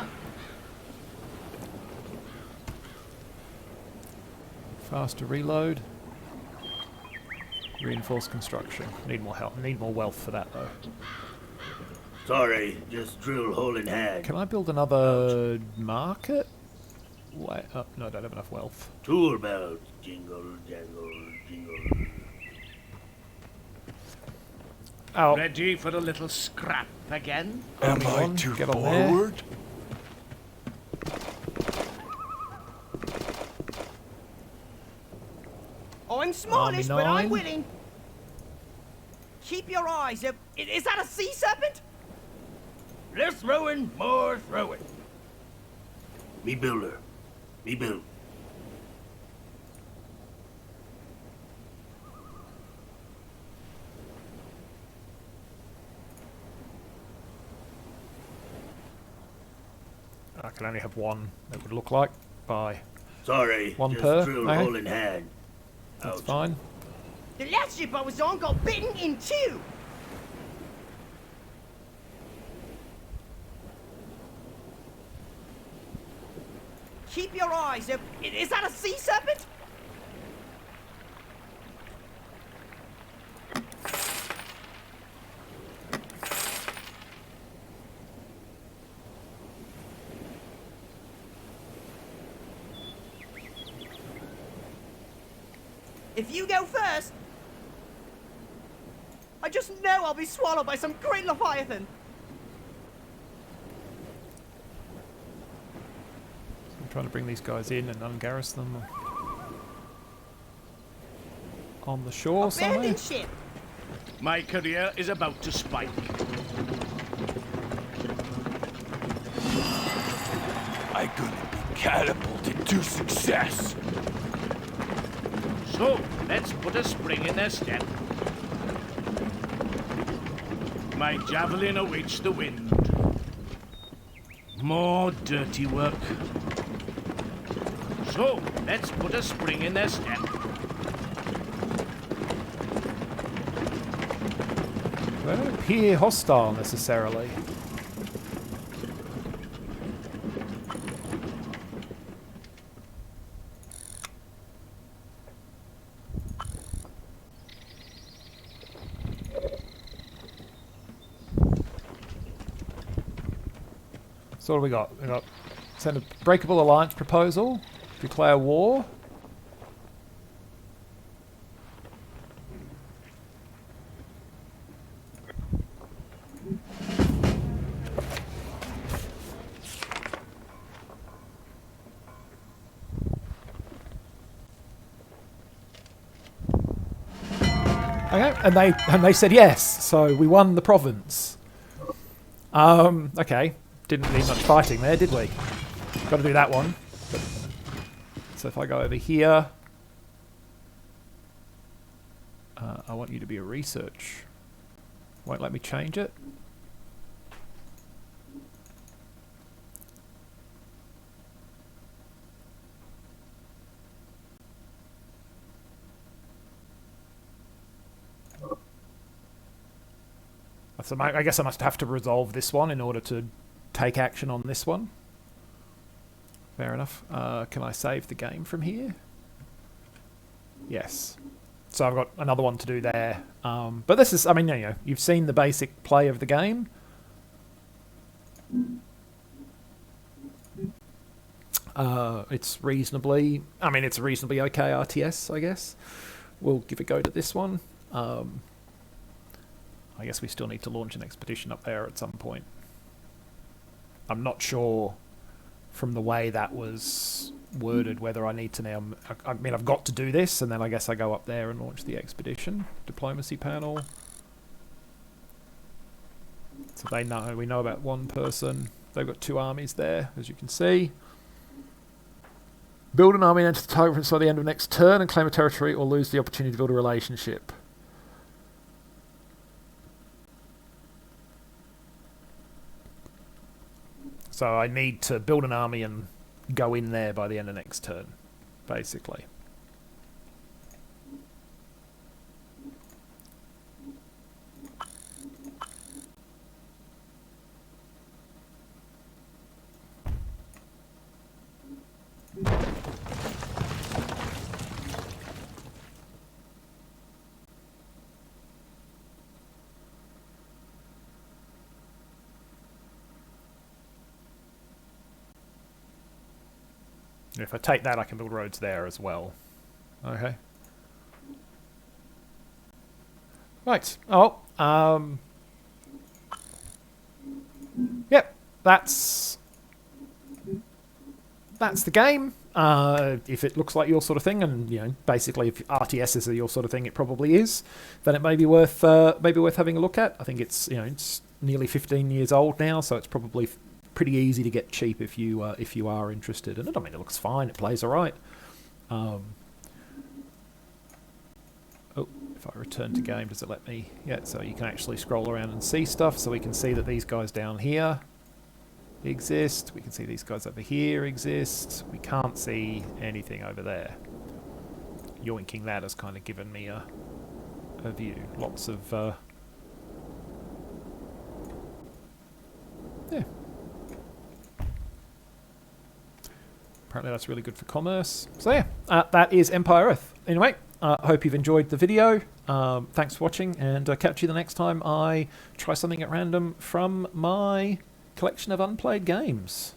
Faster reload. Reinforced construction. Need more help. Need more wealth for that though. Sorry, just drill hole in hand. Can I build another market? Wait, oh, no, I don't have enough wealth. Tool belt. Jingle, jangle, jingle. Oh, Ready for a little scrap again? Am Army I on, too get on there. forward? I'm smallish, Army but I'm 9. willing. Keep your eyes up. Is that a sea serpent? Less rowing, more throwing. Me builder. Me build. I can only have one. It would look like by. Sorry, One just per, drill okay. hole in hand. That's Ouch. fine. The last ship I was on got bitten in two. Keep your eyes up. Is that a sea serpent? If you go first, I just know I'll be swallowed by some great leviathan. I'm trying to bring these guys in and ungarrison them on the shore somewhere. Abandoned ship. My career is about to spike. I'm gonna be catapulted to success. So, let's put a spring in their step. My javelin awaits the wind. More dirty work. So, let's put a spring in their step. They don't appear hostile necessarily. So what do we got? We got send a breakable alliance proposal, declare war. Okay, and they said yes, so we won the province. Okay, didn't need much fighting there, did we? Got to do that one. So if I go over here, I want you to be a research. Won't let me change it. So I guess I must have to resolve this one in order to take action on this one. Fair enough. Can I save the game from here? Yes. So I've got another one to do there. But this is, I mean, you know, you've seen the basic play of the game. It's reasonably, I mean, it's a reasonably okay RTS, I guess. We'll give a go to this one. I guess we still need to launch an expedition up there at some point. I'm not sure from the way that was worded whether I need to now... I mean, I've got to do this, and then I guess I go up there and launch the expedition. Diplomacy panel. So they know, we know about one person. They've got 2 armies there, as you can see. Build an army and enter the target province by the end of next turn and claim a territory or lose the opportunity to build a relationship. So I need to build an army and go in there by the end of next turn, basically. If I take that, I can build roads there as well. Okay. Right. Oh. Yep. That's the game. If it looks like your sort of thing, and you know, basically, if RTSs are your sort of thing, it probably is. Then it may be worth having a look at. I think it's, you know, it's nearly 15 years old now, so it's probably pretty easy to get cheap if you are interested in it. I mean, it looks fine. It plays all right. Oh, if I return to game, does it let me? Yeah, so you can actually scroll around and see stuff. So we can see that these guys down here exist. We can see these guys over here exist. We can't see anything over there. Yoinking that has kind of given me a view. Lots of... yeah. Apparently that's really good for commerce. So yeah, that is Empire Earth. Anyway, hope you've enjoyed the video. Thanks for watching, and catch you the next time I try something at random from my collection of unplayed games.